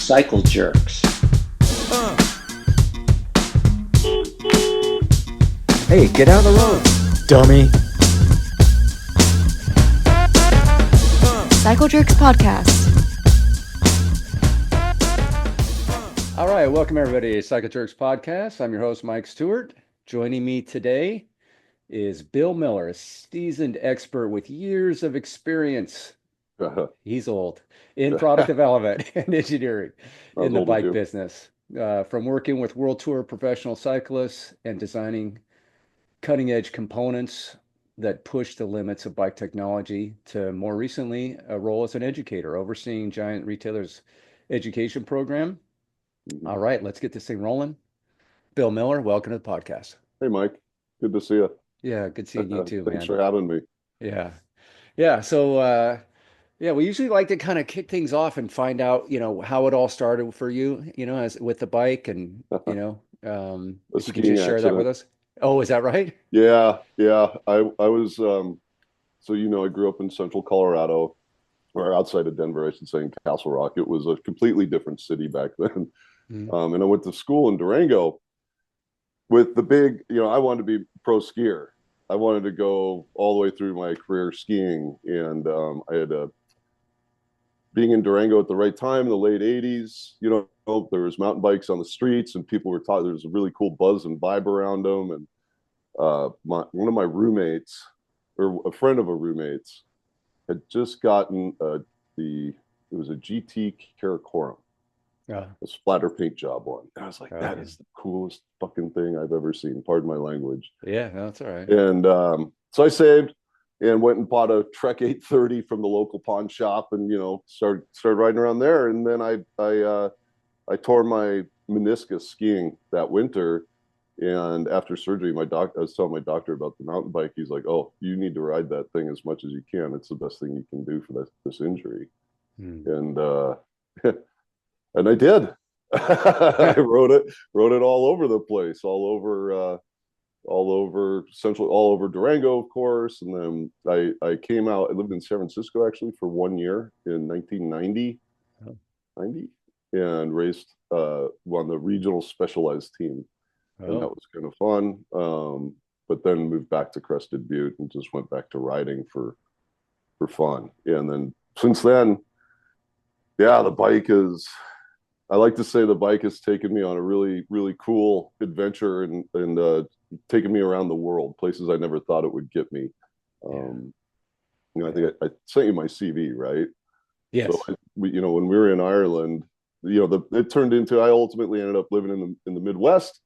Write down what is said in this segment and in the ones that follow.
Cycle Jerks. Hey, get out of the road, dummy. Cycle Jerks Podcast. All right, welcome everybody to Cycle Jerks Podcast. I'm your host, Mike Stewart. Joining me today is Bill Miller, a seasoned expert with years of experience. He's old in product development and engineering in the bike business. From working with World Tour professional cyclists and designing cutting-edge components that push the limits of bike technology to more recently a role as an educator, overseeing giant retailers' education program. All right, let's get this thing rolling. Bill Miller, welcome to the podcast. Hey, Mike. Good to see you. Yeah, good seeing you too, man. Thanks for having me. Yeah. Yeah. So, we usually like to kind of kick things off and find out, how it all started for you, as with the bike and, if you could just share that with us. Oh, is that right? Yeah. I was, I grew up in central Colorado, or outside of Denver, I should say, in Castle Rock. It was a completely different city back then. Mm-hmm. And I went to school in Durango with the big, I wanted to be pro skier. I wanted to go all the way through my career skiing. And I had being in Durango at the right time in the late 80s, there was mountain bikes on the streets and people were taught there was a really cool buzz and vibe around them. And one of my roommates, or a friend of a roommate's, had just gotten it was a GT Karakoram. Yeah. A splatter paint job on. And I was like, that is the coolest fucking thing I've ever seen. Pardon my language. Yeah, that's all right. And so I saved and went and bought a Trek 830 from the local pawn shop and, started riding around there. And then I tore my meniscus skiing that winter. And after surgery, I was telling my doctor about the mountain bike. He's like, oh, you need to ride that thing as much as you can. It's the best thing you can do for this injury. And and I did. I rode it all over the place, all over Durango, of course. And then I came out. I lived in San Francisco actually for 1 year in 1990, and raced on the regional specialized team, and that was kind of fun. But then moved back to Crested Butte and just went back to riding for fun. And then since then, the bike is. I like to say the bike has taken me on a really, really cool adventure and taken me around the world, places I never thought it would get me. I think I sent you my CV, right? Yes. So when we were in Ireland, it turned into, I ultimately ended up living in the Midwest,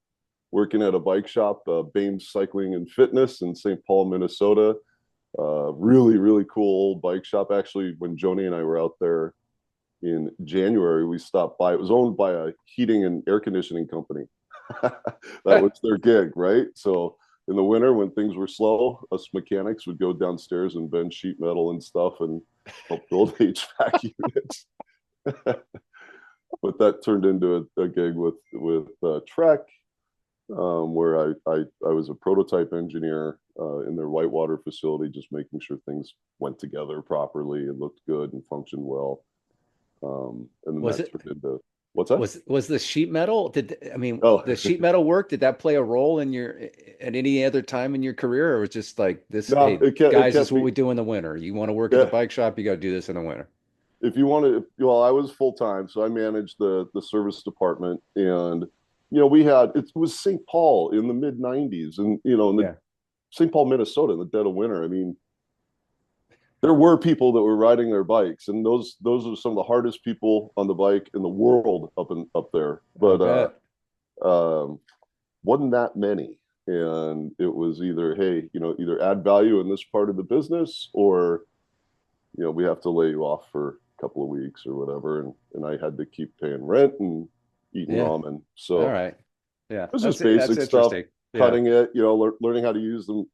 working at a bike shop, Bames Cycling and Fitness in St. Paul, Minnesota. Really, really cool old bike shop. Actually, when Joni and I were out there in January, we stopped by. It was owned by a heating and air conditioning company. That was their gig, right? So in the winter, when things were slow, us mechanics would go downstairs and bend sheet metal and stuff and help build HVAC units. But that turned into a gig with Trek, where I was a prototype engineer in their Whitewater facility, just making sure things went together properly and looked good and functioned well. And then was that it turned into, what's that? Was the sheet metal? The sheet metal work? Did that play a role in at any other time in your career, or was it just like this? No, hey, guys, this is what we do in the winter. You want to work at the bike shop, you got to do this in the winter. If you want to, I was full time, so I managed the service department, and it was St. Paul in the mid '90s, and St. Paul, Minnesota, in the dead of winter. I mean, there were people that were riding their bikes, and those are some of the hardest people on the bike in the world up there. But wasn't that many, and it was either, hey, either add value in this part of the business, or we have to lay you off for a couple of weeks or whatever. And I had to keep paying rent and eating ramen. So all right, yeah, it was just basic stuff, cutting it, learning how to use them.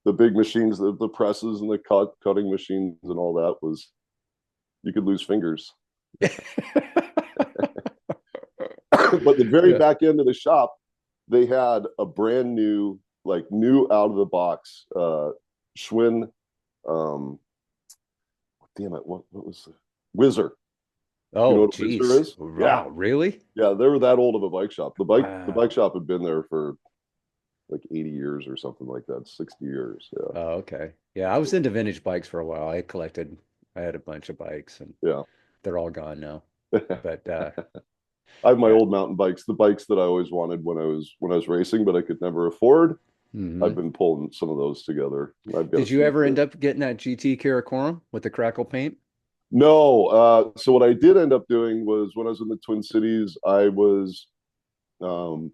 The big machines, the presses and the cutting machines and all that you could lose fingers. But the very back end of the shop, they had a brand new out of the box Schwinn. Damn it! What was the Whizzer? You know Oh, what a Whizzer geez. is? Yeah, Wow, really? yeah. They were that old of a bike shop. The bike Wow. shop had been there for like 80 years or something like that, 60 years. Yeah, Oh, okay. Yeah, I was into vintage bikes for a while. I had a bunch of bikes and yeah. they're all gone now. But I have my yeah. old mountain bikes, the bikes that I always wanted when I was racing, but I could never afford. I've Hmm. been pulling some of those together. I've got a Did you few ever end here. up getting that GT Karakoram with the crackle paint? No, so what I did end up doing was when I was in the Twin Cities, I was um,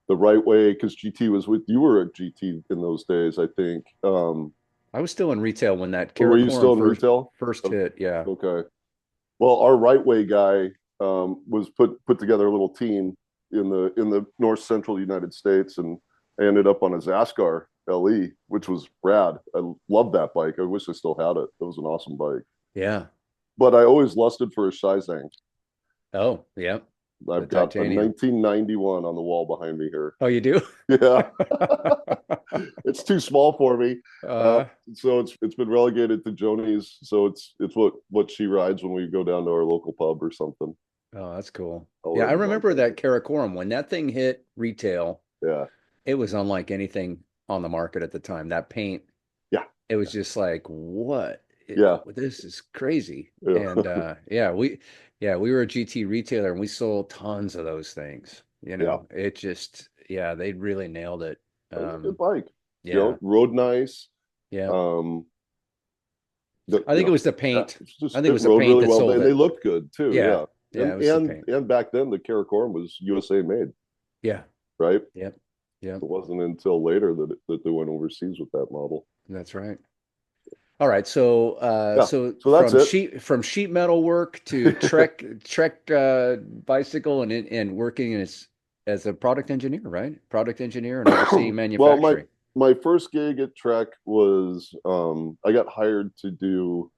the right way because GT was with you were at GT in those days, I think. I was still in retail when that Or were you Karakoram still in retail? first hit. Yeah. Okay. Well, our right way guy was put together a little team in the north central United States, and I ended up on a Zaskar LE, which was rad. I loved that bike. I wish I still had it. It was an awesome bike. Yeah. But I always lusted for a Shizang. Oh, yeah. The I've got a titanium. 1991 on the wall behind me here. Oh, you do? Yeah, it's too small for me. Uh, Uh, so it's been relegated to Joni's. So it's what she rides when we go down to our local pub or something. oh, that's cool. I'll Yeah, I ride the bike remember on that her. Karakoram when that thing hit retail. Yeah, It was unlike anything on the market at the time. That paint, yeah, it was just like, what? yeah, This is crazy. yeah, And yeah, we were a GT retailer and we sold tons of those things. yeah. It just, yeah, they really nailed it. That was a good bike. You Yeah, know, rode nice. yeah. Um, I you think it know, was the yeah, paint. I think it it was the rode paint really that well. sold They it. looked good too. Yeah, Yeah, yeah, it was the paint. and back then the Karakoram was USA made, Yeah, right? yep, yep. It wasn't until later that they went overseas with that model. That's right. All right, so Yeah, so that's it. from sheet metal work to Trek bicycle and working as a product engineer, right? Product engineer and overseeing Well, manufacturing. my first gig at Trek was I got hired to do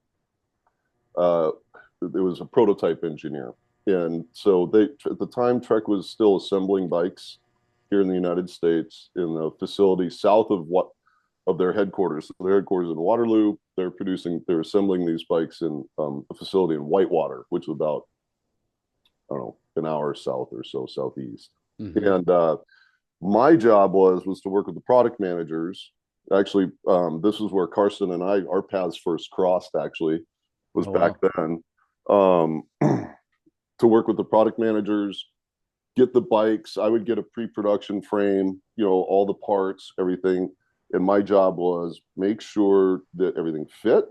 uh, it was a prototype engineer, and so they at the time Trek was still assembling bikes here in the United States in a facility south of what of their headquarters. So their headquarters in Waterloo. They're assembling these bikes in a facility in Whitewater, which is about I don't know an hour south or so southeast. Hmm. And my job was to work with the product managers. Actually, this is where Carson and our paths first crossed. Actually, was Oh back wow. then. To work with the product managers, get the bikes. I would get a pre-production frame, all the parts, everything. And my job was make sure that everything fit,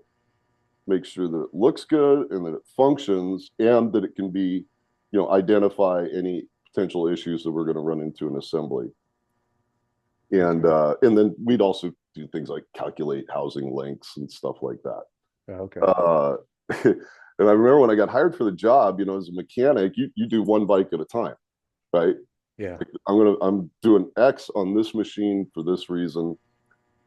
make sure that it looks good and that it functions and that it can be, identify any potential issues that we're going to run into in assembly. Okay. And then we'd also do things like calculate housing lengths and stuff like that. Okay. Uh, and I remember when I got hired for the job, as a mechanic, you do one bike at a time, right? Yeah. I'm doing X on this machine for this reason.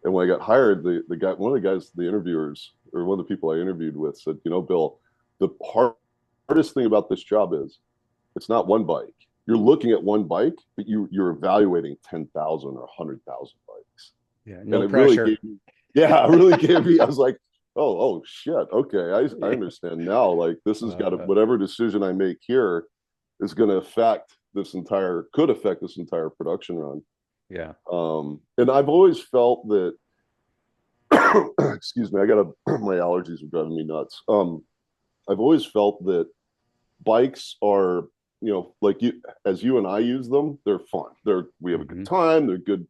And when I got hired, the guy, one of the guys, the interviewers, or one of the people I interviewed with said, Bill, the hardest thing about this job is it's not one bike. You're looking at one bike, but you're evaluating 10,000 or 100,000 bikes. Yeah. And No it really gave pressure. me, yeah, it really gave me, I was like, oh shit. Okay. I Yeah. understand now. Like this has got to, Uh, whatever decision I make here is going to could affect this entire production run. yeah. And I've always felt that, excuse me, my allergies are driving me nuts. I've always felt that bikes are, like as you and I use them, they're fun. We have a good Hmm. time. They're good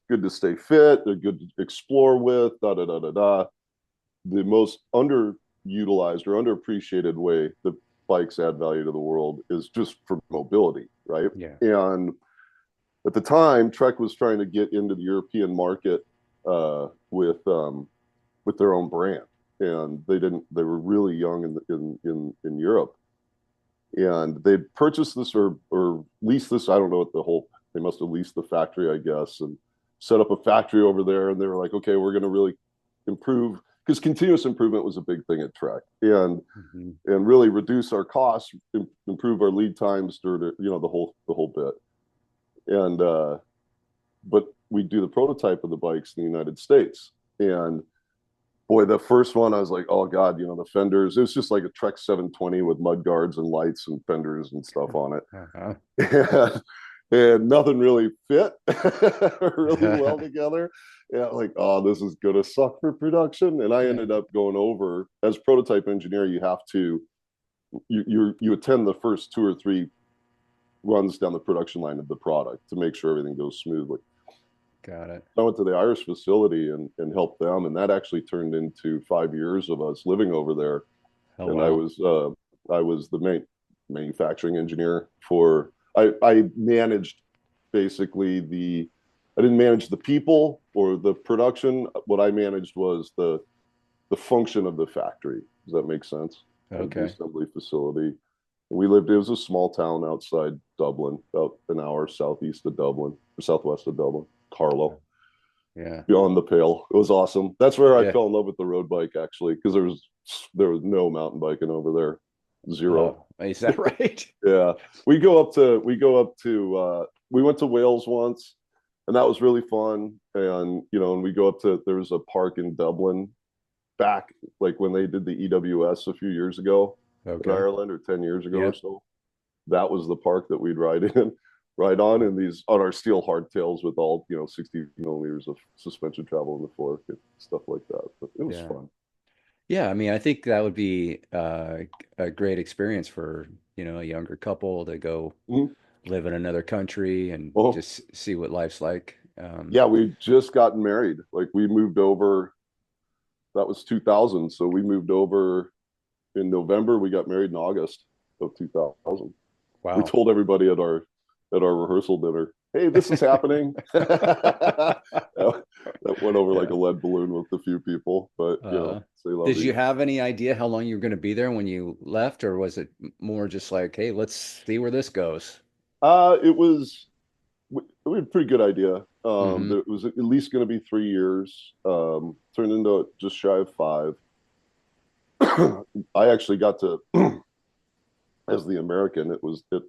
to stay fit. They're good to explore with, da, da, da, da, da. The most underutilized or underappreciated way that bikes add value to the world is just for mobility, right? Yeah. And at the time, Trek was trying to get into the European market with their own brand, and they didn't. They were really young in Europe, and they purchased this or leased this. I don't know what the whole. They must have leased the factory, I guess, and set up a factory over there. And they were like, okay, we're going to really improve because continuous improvement was a big thing at Trek, Hmm. and really reduce our costs, improve our lead times, the whole bit. And but we do the prototype of the bikes in the United States, and Boy, the first one I was like, oh God, the fenders. It was just like a Trek 720 with mud guards and lights and fenders and stuff on it. Uh-huh. And nothing really fit really well together. Yeah, like, oh, this is gonna suck for production. And I Yeah, ended up going over as prototype engineer. You have to you attend the first two or three runs down the production line of the product to make sure everything goes smoothly. got it. I went to the Irish facility and helped them, and that actually turned into 5 years of us living over there. Oh And wow. I was the manufacturing engineer for. I managed basically the. I didn't manage the people or the production. What I managed was the function of the factory. Does that make sense? Of the Okay. assembly facility. We lived. It was a small town outside Dublin, about an hour southeast of Dublin, or southwest of Dublin, Carlow, Yeah. beyond the pale. It was awesome. That's where I Yeah. fell in love with the road bike actually, because there was no mountain biking over there, zero. Oh, is that right? Yeah, we went to Wales once, and that was really fun. And and we go up to there was a park in Dublin back like when they did the EWS a few years ago in Okay. Ireland, or 10 years ago or Yep. so. That was the park that we'd ride in, ride on these on our steel hardtails with all 60 millimeters of suspension travel in the fork and stuff like that. But it was Yeah. fun. Yeah, I mean, I think that would be a great experience for, a younger couple to go Mhm. live in another country and Well, just see what life's like. yeah, we just gotten married. Like we moved over. That was 2000. So we moved over in November. We got married in August of 2000. We Wow. told everybody at our rehearsal dinner, "Hey, this is happening." That went over like Yeah. a lead balloon with a few people, but Uh, say did you lovey. have any idea how long you were going to be there when you left, or was it more just like, hey, let's see where this goes? It was we had a pretty good idea. Hmm. That it was at least going to be 3 years. Turned into just shy of 5. I actually got to, as the American, it was it.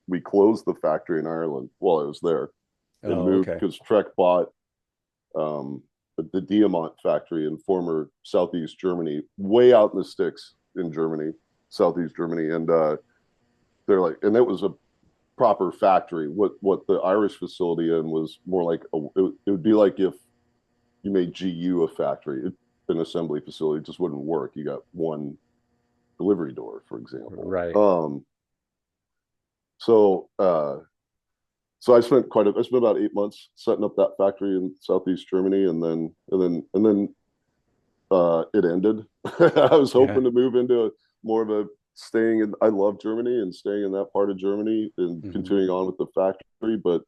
We closed the factory in Ireland while I was there, and Oh, moved okay. because Trek bought um, the Diamant factory in former Southeast Germany, way out in the sticks in Germany, Southeast Germany, and they're like, and it was a proper factory. What the Irish facility in was more like it would be like if you made GU a factory, an assembly facility, it just wouldn't work. You got one delivery door, for example. Right. So so I spent about 8 months setting up that factory in Southeast Germany, and then it ended. I was Yeah. hoping to move into more of a staying in. I love Germany and staying in that part of Germany and Hmm. continuing on with the factory, but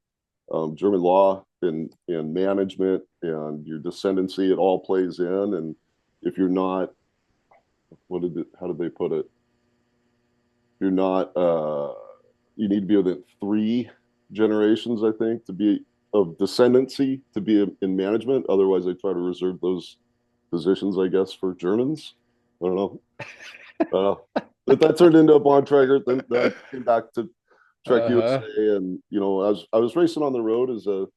German law and management and your descendancy, it all plays in. And if you're not, how did they put it? You're not, you need to be within 3 generations, I think, to be of descendancy to be in management. Otherwise, they try to reserve those positions, I guess, for Germans. I don't know. But that turned into a bond tracker. Then I came back to Trek Uh-huh. USA, and I was racing on the road as a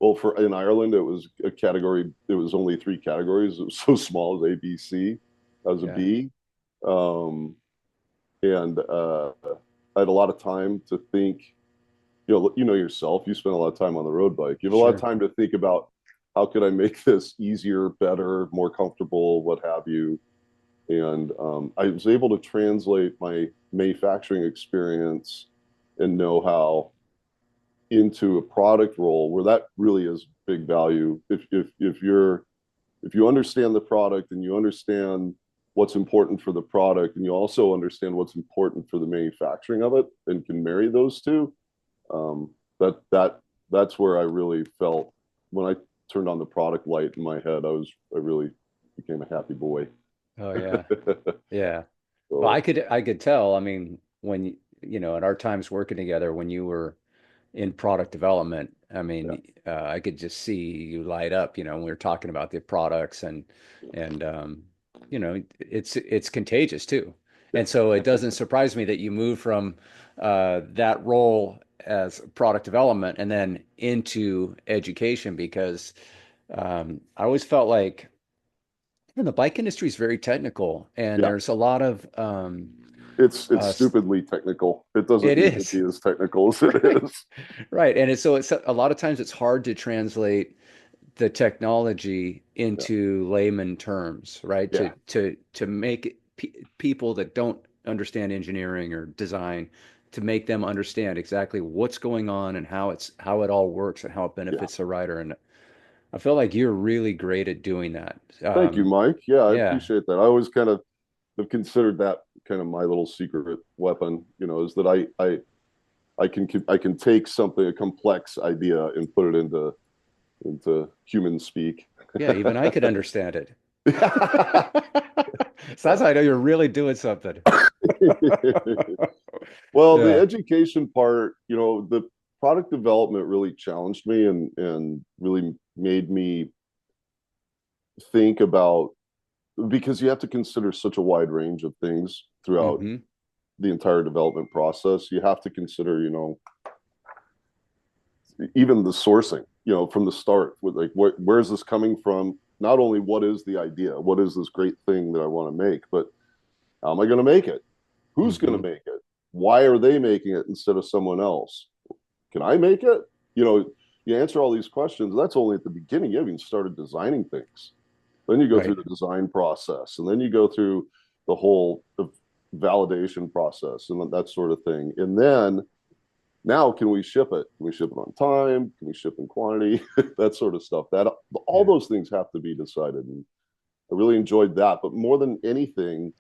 well for in Ireland. It was a category. It was only 3 categories. It was so small as A, B, C. I was a Yeah. B, and I had a lot of time to think. You know yourself. You spend a lot of time on the road bike. You have a lot of Sure. time to think about how could I make this easier, better, more comfortable, what have you. And I was able to translate my manufacturing experience and know-how into a product role where that really is big value. If you understand the product and you understand what's important for the product and you also understand what's important for the manufacturing of it and can marry those two, um, that's where I really felt when I turned on the product light in my head. I really became a happy boy. Oh, yeah. Yeah. Well, I So could I could tell. I mean, when at our times working together, when you were in product development, I yeah, mean, I could just see you light up, when we were talking about the products and it's contagious too. yeah, And so it doesn't surprise me that you moved from that role as product development and then into education because I always felt like And the bike industry is very technical, and Yeah, there's a lot of it's uh, stupidly technical. It doesn't it need to is be as technical as it right, is. right, and it's a lot of times it's hard to translate the technology Yeah, into layman terms, right? yeah, To make people that don't understand engineering or design to make them understand exactly what's going on and how it all works and how it yeah. benefits the rider. And I feel like you're really great at doing that. Thank you, Mike. Yeah, I Yeah, appreciate that. I always kind of have considered that kind of my little secret weapon. Is that I can take something, a complex idea, and put it into human speak. yeah, even I could understand it. So that's how I know you're really doing something. Well, the Yeah. education part, the product development really challenged me and really made me think about, because you have to consider such a wide range of things throughout Hmm. the entire development process. You have to consider, even the sourcing, from the start, with like where is this coming from? Not only what is the idea, what is this great thing that I want to make, but how am I going to make it? Who's going to Hmm. make it? Why are they making it instead of someone else? Can I make it? You know, you answer all these questions. That's only at the beginning. You haven't even started designing things. Then you go through Right. the design process, and then you go through the whole validation process and that sort of thing. And then now, can we ship it? Can we ship it on time? Can we ship in quantity? That sort of stuff. That all Yeah. those things have to be decided. And I really enjoyed that. But more than anything,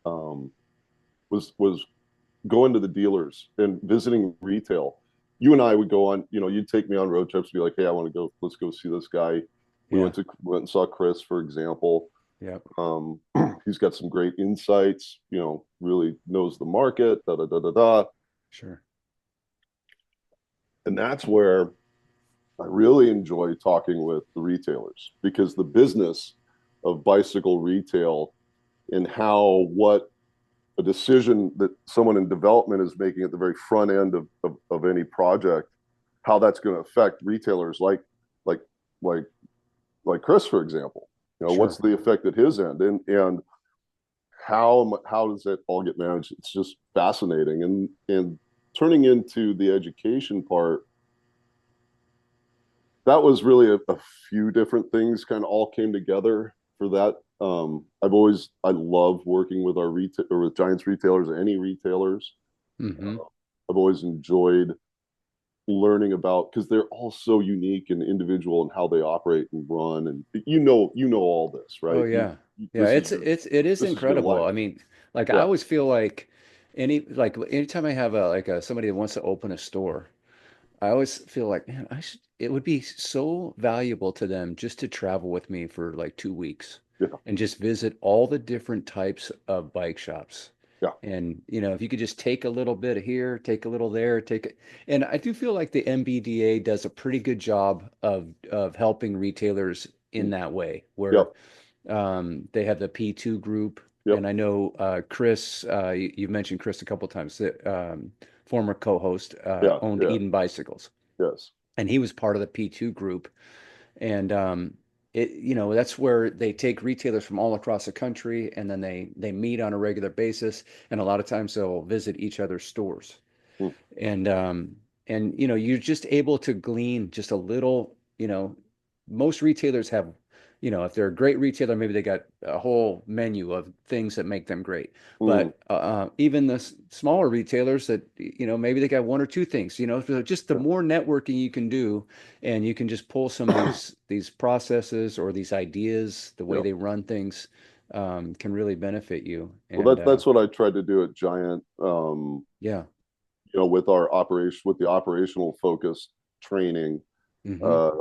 um, was going to the dealers and visiting retail. You and I would go on. You'd take me on road trips. Be like, hey, I want to go. Let's go see this guy. We Yeah. went and saw Chris, for example. Yep. Um, he's got some great insights. Really knows the market. Da da da da da. Sure. And that's where I really enjoy talking with the retailers, because the business of bicycle retail and how what a decision that someone in development is making at the very front end of any project, how that's going to affect retailers like like like Chris, for example. What's Sure. the effect at his end, and how does it all get managed? It's just fascinating, and turning into the education part, that was really a few different things kind of all came together for that. I love working with our retail or with Giants retailers, any retailers. Hmm. I've always enjoyed learning about, because they're all so unique and individual in how they operate and run. And you know all this, Oh right? yeah. Yeah, This is it is this is your incredible. life. I mean, like I Yeah, always feel like anytime I have a somebody that wants to open a store, I always feel like, man, it would be so valuable to them just to travel with me for like 2 weeks yeah, and just visit all the different types of bike shops. yeah. And, if you could just take a little bit here, take a little there, take it. And I do feel like the MBDA does a pretty good job of helping retailers in Mm. that way, where Yep, they have the P2 group. yep, And I know Chris, you've mentioned Chris a couple times, that former co-host yeah, owned yeah, Eden Bicycles, yes. and he was part of the P2 group. And that's where they take retailers from all across the country, and then they meet on a regular basis, and a lot of times they'll visit each other's stores. Mm. And you're just able to glean just a little. Most retailers have, if they're a great retailer, maybe they got a whole menu of things that make them great. Mm. But even the smaller retailers that, maybe they got one or two things. So just the Yeah, more networking you can do, and you can just pull some of these processes or these ideas, the way yeah. they run things, can really benefit you. Well, And that's what I tried to do at Giant. yeah. With our operation, with the operational focus training, Hmm.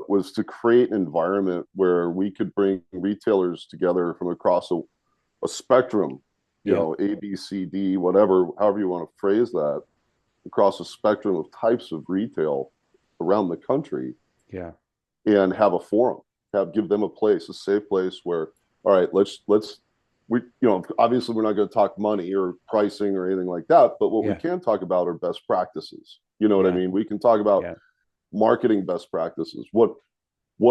was to create an environment where we could bring retailers together from across a spectrum, Yeah. A, B, C, D, whatever, however you want to phrase that, across a spectrum of types of retail around the country, Yeah. and have a forum, give them a place, a safe place where, all right, let's we obviously we're not going to talk money or pricing or anything like that, but what we Yeah. can talk about are best practices. You know what I Yeah. mean? We can talk about Yeah. marketing best practices. What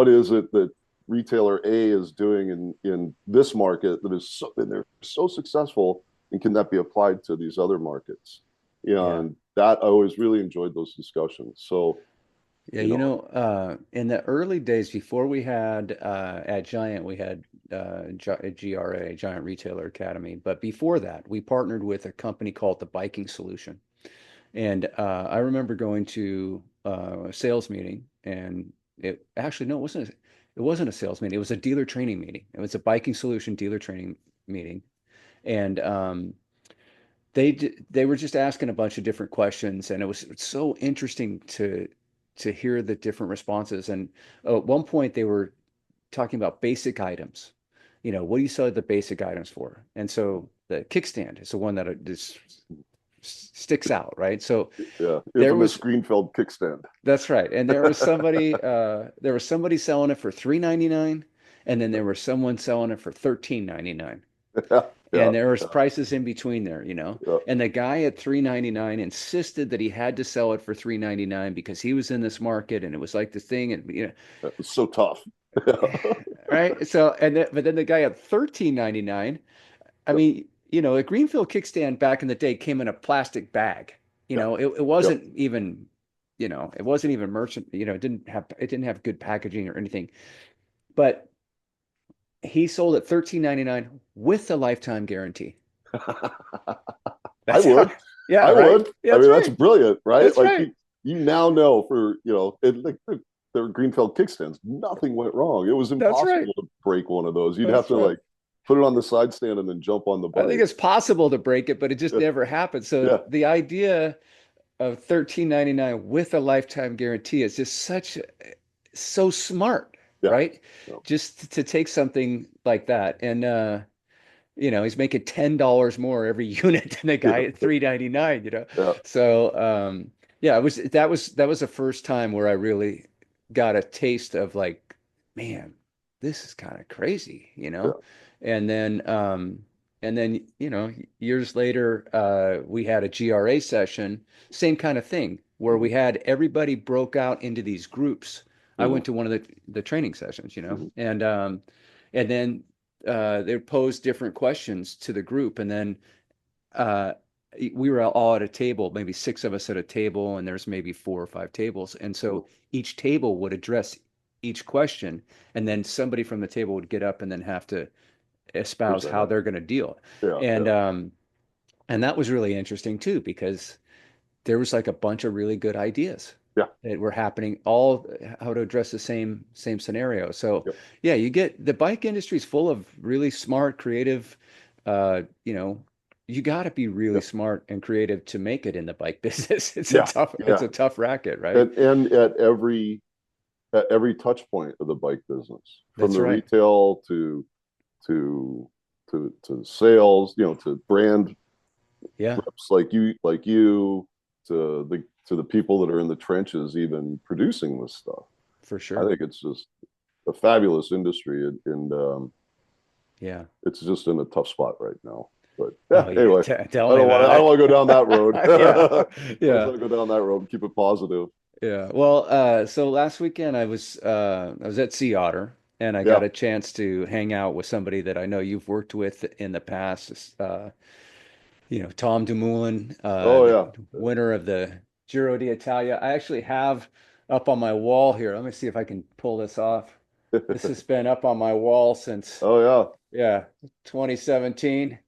is it that retailer A is doing in this market that is so, and they're so successful, and can that be applied to these other markets? Yeah. And that I always really enjoyed those discussions. So, Yeah, you know, in the early days before we had at Giant, we had GRA, Giant Retailer Academy. But before that, we partnered with a company called the Biking Solution. And I remember going to a sales meeting, and it actually, no, it wasn't a sales meeting. It was a dealer training meeting. It was a Biking Solution dealer training meeting. And they were just asking a bunch of different questions, and it was so interesting to hear the different responses. And at one point, they were talking about basic items. What do you sell the basic items for? And so the kickstand is the one that just sticks out, right? So yeah, there infamous was Greenfield kickstand. that's right. And there was somebody selling it for $3.99, and then there was someone selling it for $13.99. Yeah, yeah, And there was yeah, prices in between there. yeah. And the guy at $3.99 insisted that he had to sell it for $3.99 because he was in this market and it was like the thing, and It was so tough. Yeah, right. So but then the guy at $13.99, I yeah, mean, a Greenfield kickstand back in the day came in a plastic bag. yeah, It yeah. wasn't even, it wasn't even merchant, it didn't have good packaging or anything. But he sold at $13.99 with a lifetime guarantee. I That's how, would. yeah, I right. would. Yeah, I that's mean, that's right. brilliant, right? That's Like right. you now know for, like the Greenfield kickstands, nothing went wrong. It was That's right. impossible to break one of those. You'd have That's to right. like put it on the side stand and then jump on the I think bike. it's possible to break it, but it just Yeah, never happened. So yeah, the idea of $13.99 with a lifetime guarantee is just so smart, yeah, right? yeah, Just to take something like that. And he's making $10 more every unit than the guy at yeah, $3.99. yeah. So yeah, that was the first time where I really got a taste of like, man, this is kind of crazy. Yeah. And then years later, we had a GRA session, same kind of thing, where Mm-hmm, we had everybody broke out into these groups. I mm-hmm, went to one of the training sessions. mm-hmm, And then they posed different questions to the group, and then uh, we were all at a table, maybe six of us at a table, and there's maybe four or five tables, and mm-hmm. so each table would address each question, and then somebody from the table would get up and then have to espouse Present how it. they're going to deal, Yeah, and yeah, um, and that was really interesting too because there was like a bunch of really good ideas yeah, that were happening, all how to address the same scenario. So yeah, yeah, you get the bike industry is full of really smart, creative, uh, you know, you got to be really yeah, smart and creative to make it in the bike business. yeah, It's yeah. a tough racket, right? And at every touch point of the bike business, from That's the right. retail to to sales, to brand Yeah, reps like you to the people that are in the trenches even producing this stuff. for I sure. think it's just a fabulous industry, and Yeah. it's just in a tough spot right now. But yeah, Oh yeah, anyway, tell me I about don't want to go down that it. road. Yeah. I always Yeah. want to go down that road and keep it positive. Yeah. Well, so last weekend I was at Sea Otter, and I got Yeah. a chance to hang out with somebody that I know you've worked with in the past. Tom Dumoulin, Oh the yeah. winner of the Giro d'Italia. I actually have up on my wall here. Let me see if I can pull this off. This has been up on my wall since, Oh yeah. yeah, 2017.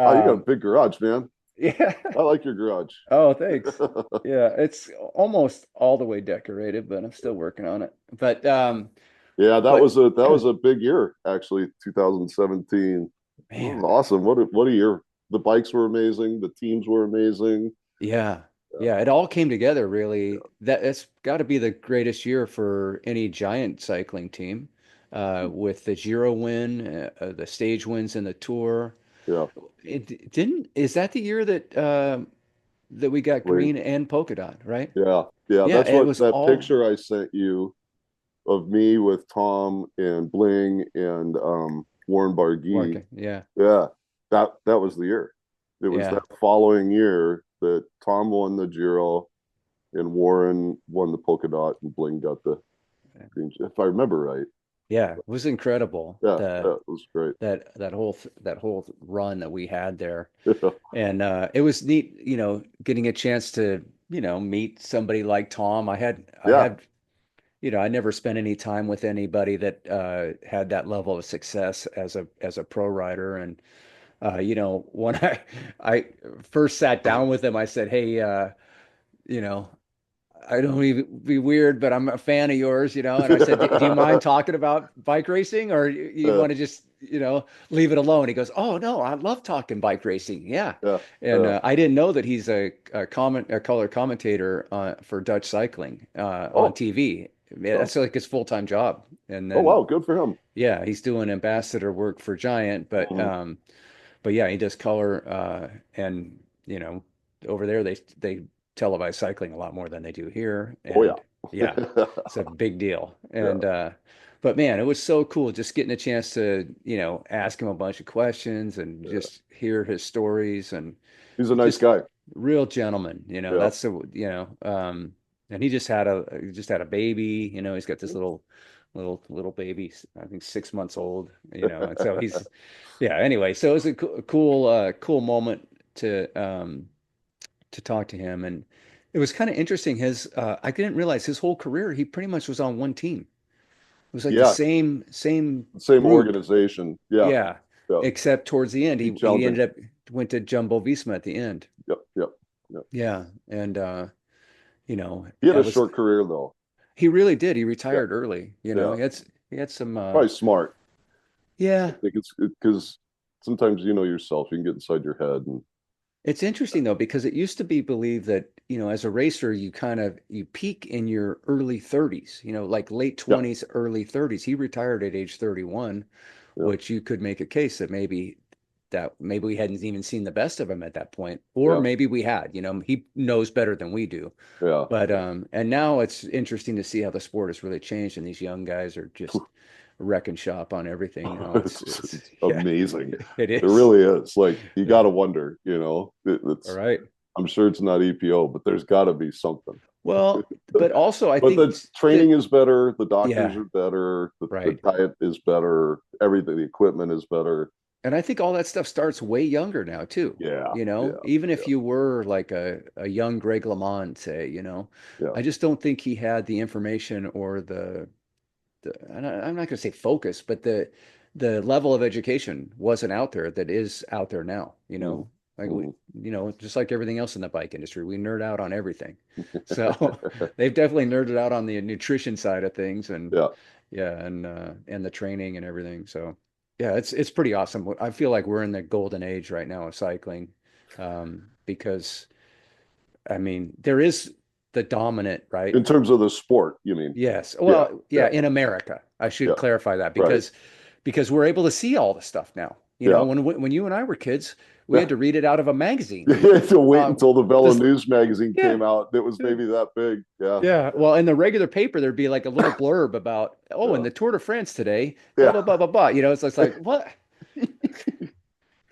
Oh, you got a Um, big garage, man. yeah. I like your garage. Oh, thanks. Yeah, it's almost all the way decorated, but I'm still working on it. Yeah, But that was a big year actually, 2017. It was man, awesome. What a year. The bikes were amazing, the teams were amazing. yeah, Yeah. yeah, it all came together really. It's got to be the greatest year for any giant cycling team, with the Giro win, the stage wins in the Tour. Yeah. Is that the year that we got Bling. green and polka dot, right? Yeah. Yeah. Yeah, That's it what was that all picture I sent you of me with Tom and Bling and Warren Barguil. working. Yeah, Yeah. That was the year. It was that yeah. following year that Tom won the Giro and Warren won the polka dot and Bling got the green, if I remember right. Yeah, it was incredible. Yeah, yeah, it was great. That whole run that we had there. Yeah, And it was neat, getting a chance to, meet somebody like Tom. I yeah. had, I never spent any time with anybody that had that level of success as a pro rider. And when I first sat down with him, I said, "Hey, you know, I don't even be weird, but I'm a fan of yours, And I said, do you mind talking about bike racing, or you Yeah, want to just, leave it alone?" He goes, "Oh no, I love talking bike racing. Yeah." yeah, And yeah. I didn't know that he's a color commentator for Dutch cycling on Oh, TV. Yeah, oh, that's like his full-time job. And oh, then, wow, good for him. yeah, he's doing ambassador work for Giant, Mhm. but yeah, he does color, and you know, over there they televise cycling a lot more than they do here, Oh, and yeah, yeah. it's a big deal. Yeah, And but man, it was so cool just getting a chance to ask him a bunch of questions and yeah. just hear his stories, and He's a he's nice just guy. real gentleman. Yeah. That's the and he just had a baby. He's got this little baby, I think 6 months old. And so he's yeah, anyway, so it was a cool moment to talk to him, and it was kind of interesting. I didn't realize his whole career he pretty much was on one team. It was like the Yeah. same Same group, organization. Yeah. yeah, Yeah. except towards the end Keep he challenging. ended up went to Jumbo Visma at the end. Yep. Yep. Yep. Yeah, and He had a that was short career though. he really did. He Yeah. retired early. Yeah. He had some Probably smart. I yeah. think it's because sometimes you know yourself, you can get inside your head and It's interesting though, because it used to be believed that, as a racer, you peak in your early 30s, like late yeah, 20s, early 30s. He retired at age 31, yeah, which you could make a case that maybe we hadn't even seen the best of him at that point, or yeah, maybe we had, he knows better than we do. yeah. But and now it's interesting to see how the sport has really changed, and these young guys are just wrecking shop on everything now. It's It's yeah, amazing. it It is. really is. Like you got Yeah. to wonder, All it's. right. I'm sure it's not EPO, but there's got to be something. Well, but also I But think the training is better, the doctors yeah, are better, the right. diet is better, everything, the equipment is better. And I think all that stuff starts way younger now too. Yeah, yeah, Even if yeah, you were like a young Greg LeMond, say, yeah. I just don't think he had the information or I'm not going to say focus, but the level of education wasn't out there that is out there now, Mm, like mm. just like everything else in the bike industry, we nerd out on everything. So they've definitely nerded out on the nutrition side of things, and Yeah. yeah, and the training and everything. So yeah, it's pretty awesome. I feel like we're in the golden age right now of cycling, because I mean there is the dominant, right? In terms of the sport, you mean? Yes. Yeah, Well, yeah, yeah, in America. I should yeah. clarify that Right. because we're able to see all the stuff now. Yeah, When you and I were kids, we had yeah. to read it out of a magazine. You had to wait Uh, until the Velo this, News magazine yeah, came out. It was maybe that big. Yeah, yeah. Well, in the regular paper, there'd be like a little blurb about, oh, in yeah, the Tour de France today, blah yeah. blah blah blah blah. It's like what?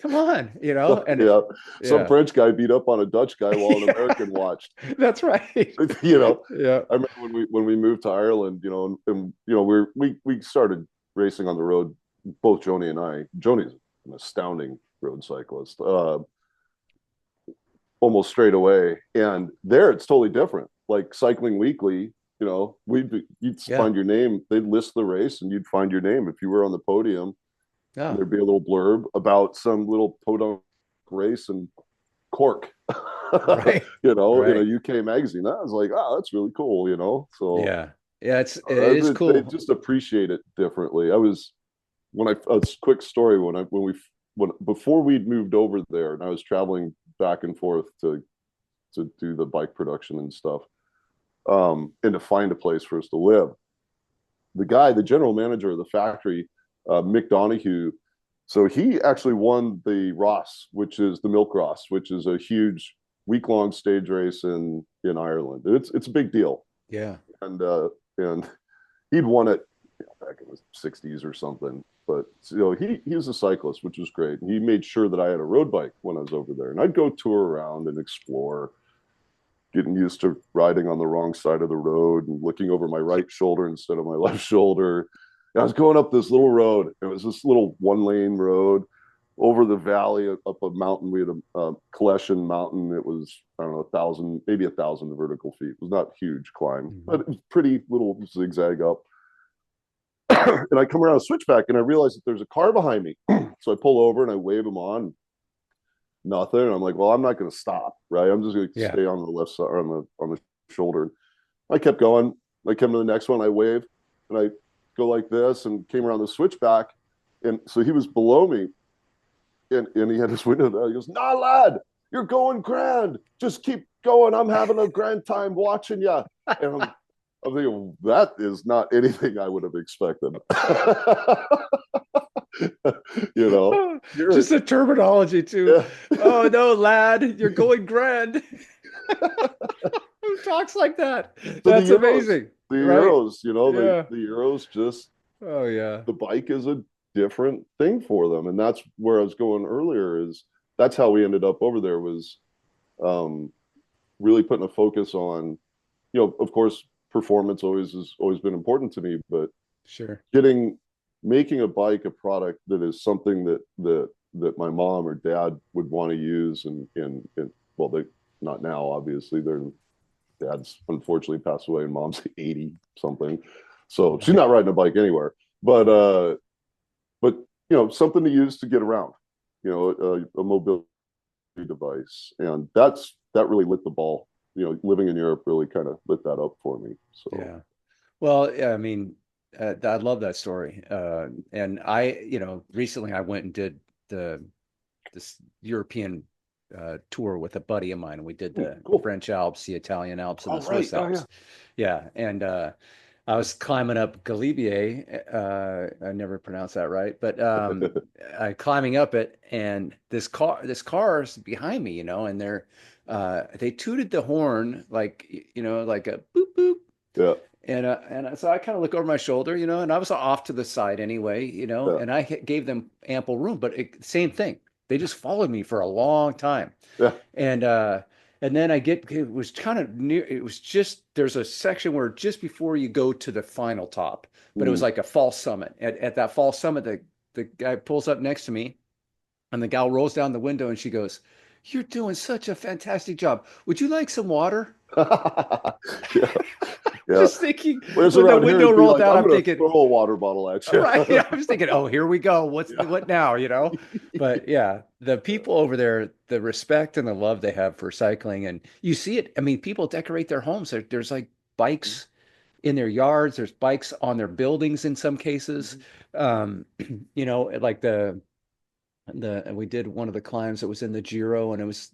Come on, So, and yeah, some yeah, French guy beat up on a Dutch guy while an yeah, American watched. that's right. You know, Yeah. I remember when we moved to Ireland. We started racing on the road. Both Joni and I. Joni's an astounding road cyclist. Almost straight away. And there it's totally different. Like Cycling Weekly, you'd Yeah. find your name, they'd list the race and you'd find your name. If you were on the podium, Yeah. there'd be a little blurb about some little podunk race in Cork, Right. in a Right. UK magazine. I was like, oh, that's really cool. So Yeah. Yeah. It is they cool. just appreciate it differently. I was when I a quick story when before we'd moved over there and I was traveling back and forth to do the bike production and stuff, and to find a place for us to live. The general manager of the factory, Mick Donahue, so he actually won the Ross, which is the Milk Ross, which is a huge week-long stage race in Ireland. It's a big deal, Yeah. and he'd won it back in the '60s or something. But he was a cyclist, which was great. And he made sure that I had a road bike when I was over there, and I'd go tour around and explore, getting used to riding on the wrong side of the road and looking over my right shoulder instead of my left shoulder. I was going up this little road. It was this little one lane road over the valley up a mountain. We had a Kaleshin mountain. It was, I don't know, 1,000, maybe 1,000 vertical feet. It was not a huge climb, Mhm. but it was pretty little zigzag up. And I come around a switchback and I realize that there's a car behind me. So I pull over and I wave him on. Nothing. And I'm like, well, I'm not going to stop, right? I'm just going to Yeah. stay on the left side or on the shoulder. I kept going. I came to the next one. I waved and I go like this and came around the switchback. And so he was below me and he had his window down. He goes, nah, lad, you're going grand. Just keep going. I'm having a grand time watching you. And I'm thinking, that is not anything I would have expected. you know, Oh, you're, just the terminology too. yeah. Oh no, lad, you're going grand. Who talks like that? So That's amazing, the right? Euros, Yeah. the Euros just Oh yeah. the bike is a different thing for them, and that's where I was going earlier. Is that's how we ended up over there was um, really putting a focus on, of course, performance always has always been important to me, but Sure. getting making a bike a product that is something that my mom or dad would want to use, and well, they not now, obviously, they're dad's unfortunately passed away and mom's 80 something, so she's Right. not riding a bike anywhere, but Right. but something to use to get around, a mobility device, and that really lit the ball. Living in Europe really kind of lit that up for me. So Yeah. Well, yeah, I mean, I love that story. And recently I went and did the this European tour with a buddy of mine, and we did the cool. French Alps, the Italian Alps, and the All right. Swiss Oh yeah. Alps. Yeah, and I was climbing up Galibier. I never pronounced that right, but I climbing up it, and this car's behind me, and they tooted the horn like like a boop boop. Yeah. And so I kind of look over my shoulder, and I was off to the side anyway, Yeah. and I gave them ample room, but same thing. They just followed me for a long time. Yeah. And uh and then it was kind of near, it was just, there's a section where just before you go to the final top, but it was Mm. like a false summit. At that false summit, the guy pulls up next to me, and the gal rolls down the window and she goes, "You're doing such a fantastic job. Would you like some water?" yeah. Yeah. Just thinking, Whereas when the around here, window it'd be rolled like, down, I'm I'm going to thinking, throw a water bottle at you. right. I was thinking, oh, here we go. What yeah. now? But yeah, the people over there, the respect and the love they have for cycling, and you see it. I mean, people decorate their homes. There's like bikes in their yards. There's bikes on their buildings in some cases. Um, like the we did one of the climbs that was in the Giro, and it was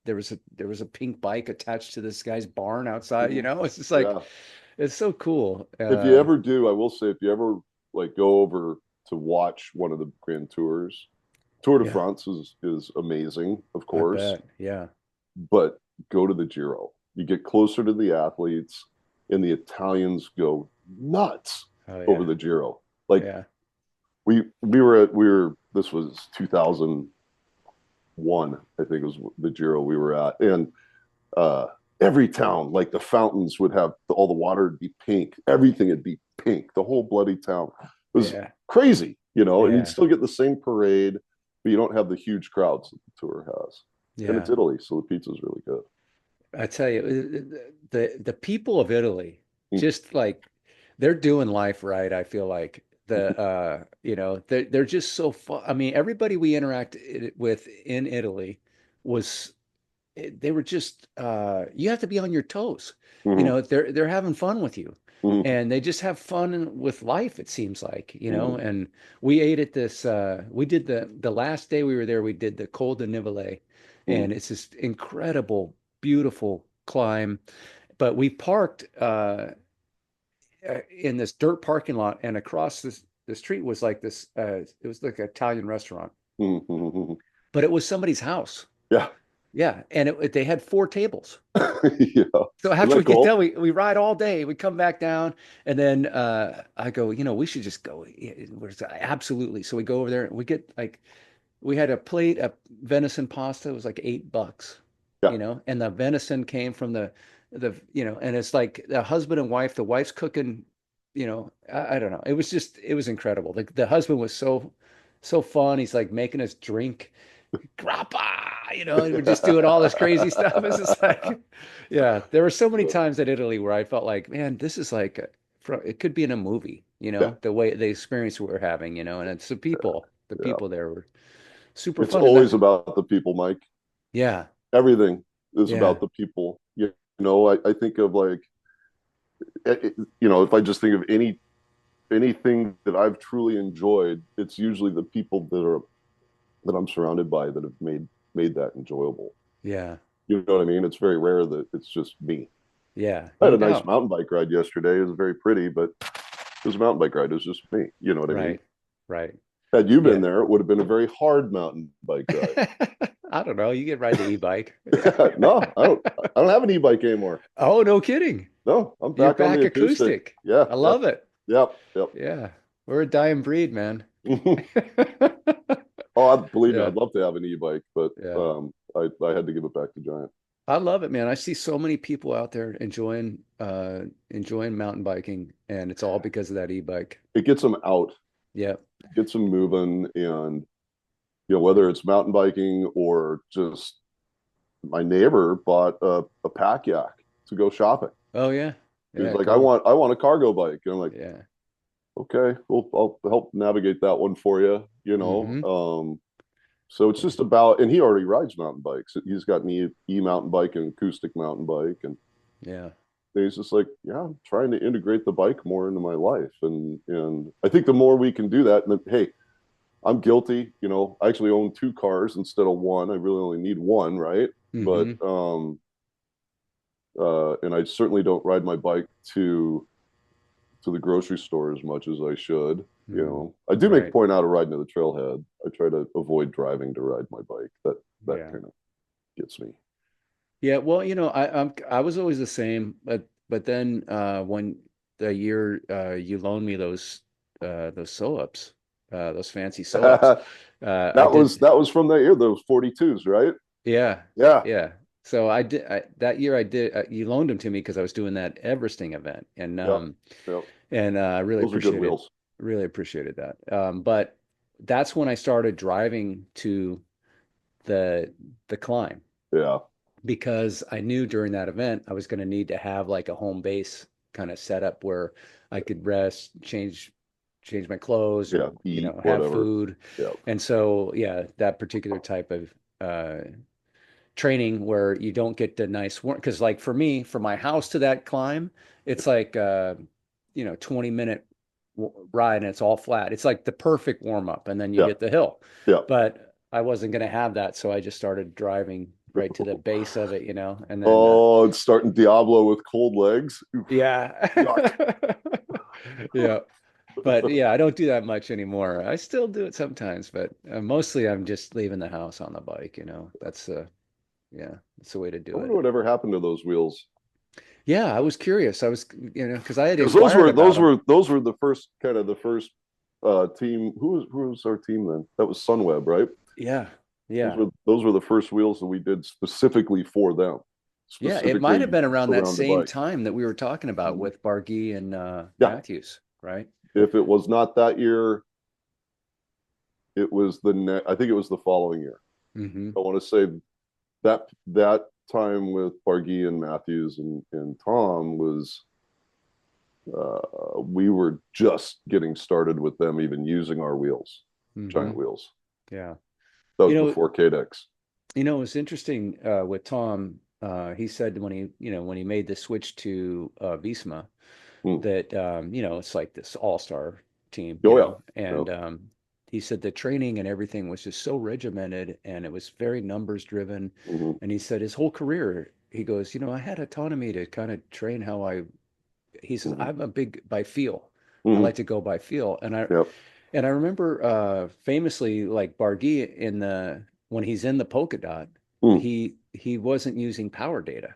there was a pink bike attached to this guy's barn outside. It's just like, Yeah. it's so cool. If you ever do, I will say, if you ever like go over to watch one of the Grand Tours, Tour de Yeah, France is amazing, of I course, bet. Yeah. but go to the Giro. You get closer to the athletes, and the Italians go nuts Oh over yeah. the Giro. Like Yeah. we were this was 2001, I think, was the Giro we were at, and uh, every town, like the fountains would have all the water would be pink, everything would be pink, the whole bloody town. It was Yeah. crazy, and you'd Yeah. still get the same parade, but you don't have the huge crowds that the tour has. And it's Yeah. Italy, so the pizza's really good. I tell you, the people of Italy, Mm. just like, they're doing life right. I feel like they're just so fun. I mean, everybody we interact with in Italy was they were just you have to be on your toes. Mm-hmm. They're having fun with you. Mm-hmm. And they just have fun with life, it seems like, Mm-hmm. and we ate at this we did the last day we were there, we did the Col de Nivelle, Mm-hmm. and it's this incredible, beautiful climb. But we parked in this dirt parking lot, and across the street was like this it was like an Italian restaurant, Mm-hmm. but it was somebody's house. Yeah. Yeah, and they had four tables. Yeah. So Isn't after that we get cool? done, we ride all day. We come back down, and then I go, we should just go. Absolutely. So we go over there, and we get like, we had a plate of venison pasta. It was like $8, Yeah. and the venison came from and it's like the husband and wife. The wife's cooking. I don't know. It was incredible. The husband was so fun. He's like making us drink grappa, and we're just doing all this crazy stuff. It's just like, yeah, there were so many times in Italy where I felt like, man, this is like, it could be in a movie, Yeah, the experience we're having, and it's the yeah. people there were super It's fun. And always about the people, Mike. yeah, Everything is yeah, about the people. I think of like, if I just think of anything that I've truly enjoyed, it's usually the people that I'm surrounded by that have made that enjoyable. yeah, You know what I mean? It's very rare that it's just me. yeah, I had no a nice doubt. mountain bike ride yesterday. It was very pretty, but it was a mountain bike ride. It was just me. You know what I mean? Right, right. Had you been Yeah. there, it would have been a very hard mountain bike ride. I don't know. You can ride the e-bike. No, I don't have an e-bike anymore. Oh, no kidding. No, I'm You're back on the back acoustic. acoustic. Yeah, I yeah, love it. yep, yep. Yeah. We're a dying breed, man. Oh, believe me, Yeah. I'd love to have an e-bike, but Yeah. I had to give it back to Giant. I love it, man. I see so many people out there enjoying mountain biking, and it's all because of that e-bike. It gets them out, Yeah. gets them moving, and whether it's mountain biking or just my neighbor bought a pack yak to go shopping. Oh yeah. He was Yeah, like, cool. I want a cargo bike. And I'm like, Yeah. okay, well, I'll help navigate that one for you, Hmm. So it's just about, and he already rides mountain bikes. He's got an mountain bike and acoustic mountain bike. And Yeah. he's just like, yeah, I'm trying to integrate the bike more into my life. And I think the more we can do that, and then, hey, I'm guilty. I actually own two cars instead of one. I really only need one, right? But Hmm. and I certainly don't ride my bike to the grocery store as much as I should. Hmm. I do make a Right. point out of riding to the trailhead. I try to avoid driving to ride my bike. That Yeah. kind of gets me. Yeah, well, I was always the same, but then when the year you loaned me those sew-ups, those fancy sew-ups, that I was did. that was from that year, those 42s, right? Yeah, Yeah. yeah. So that year I did. You loaned them to me because I was doing that Everesting event, and Yep. Yep. I really Those are good appreciated wheels. that. But that's when I started driving to the climb, Yeah. because I knew during that event I was going to need to have like a home base kind of setup where I could rest, change my clothes, Yeah. or Eat, have whatever. food. Yep. And so yeah, that particular type of training where you don't get the nice warm, because like for me, from my house to that climb, it's like 20-minute ride, and it's all flat. It's like the perfect warm up, and then you Yep. hit the hill. Yep. But I wasn't going to have that, so I just started driving right to the base of it, and then Oh, it's starting Diablo with cold legs. Oof, yeah. yuck. Yeah. But yeah, I don't do that much anymore. I still do it sometimes, but mostly I'm just leaving the house on the bike. Yeah, that's the way to I do wonder it. whatever happened to those wheels. Yeah, I was curious. Because I had Because inquired about them. those were the first team. Who was our team then? That was Sunweb, right? Yeah, yeah, Those were the first wheels that we did specifically for them, yeah. It might have specifically been around that around the same bike. time that we were talking about Mhm. with Bargy and Yeah, Matthews, right? if it was not that year, it was I think it was the following year. Hmm. I want to say that time with Bargy and Matthews and Tom was we were just getting started with them even using our wheels, Hmm. giant wheels. Yeah. That You was know, before KDEX. it's interesting with Tom. He said when he made the switch to Visma, Mm. that it's like this all-star team, Oh yeah. and Yep. he said the training and everything was just so regimented, and it was very numbers driven. Mm-hmm. And he said his whole career, he goes, I had autonomy to kind of train how he says, Mm-hmm. I'm a big by feel. I Mm-hmm. like to go by feel. Yep. And I remember famously, like Barguil in the when he's in the polka dot, Mm. he wasn't using power data.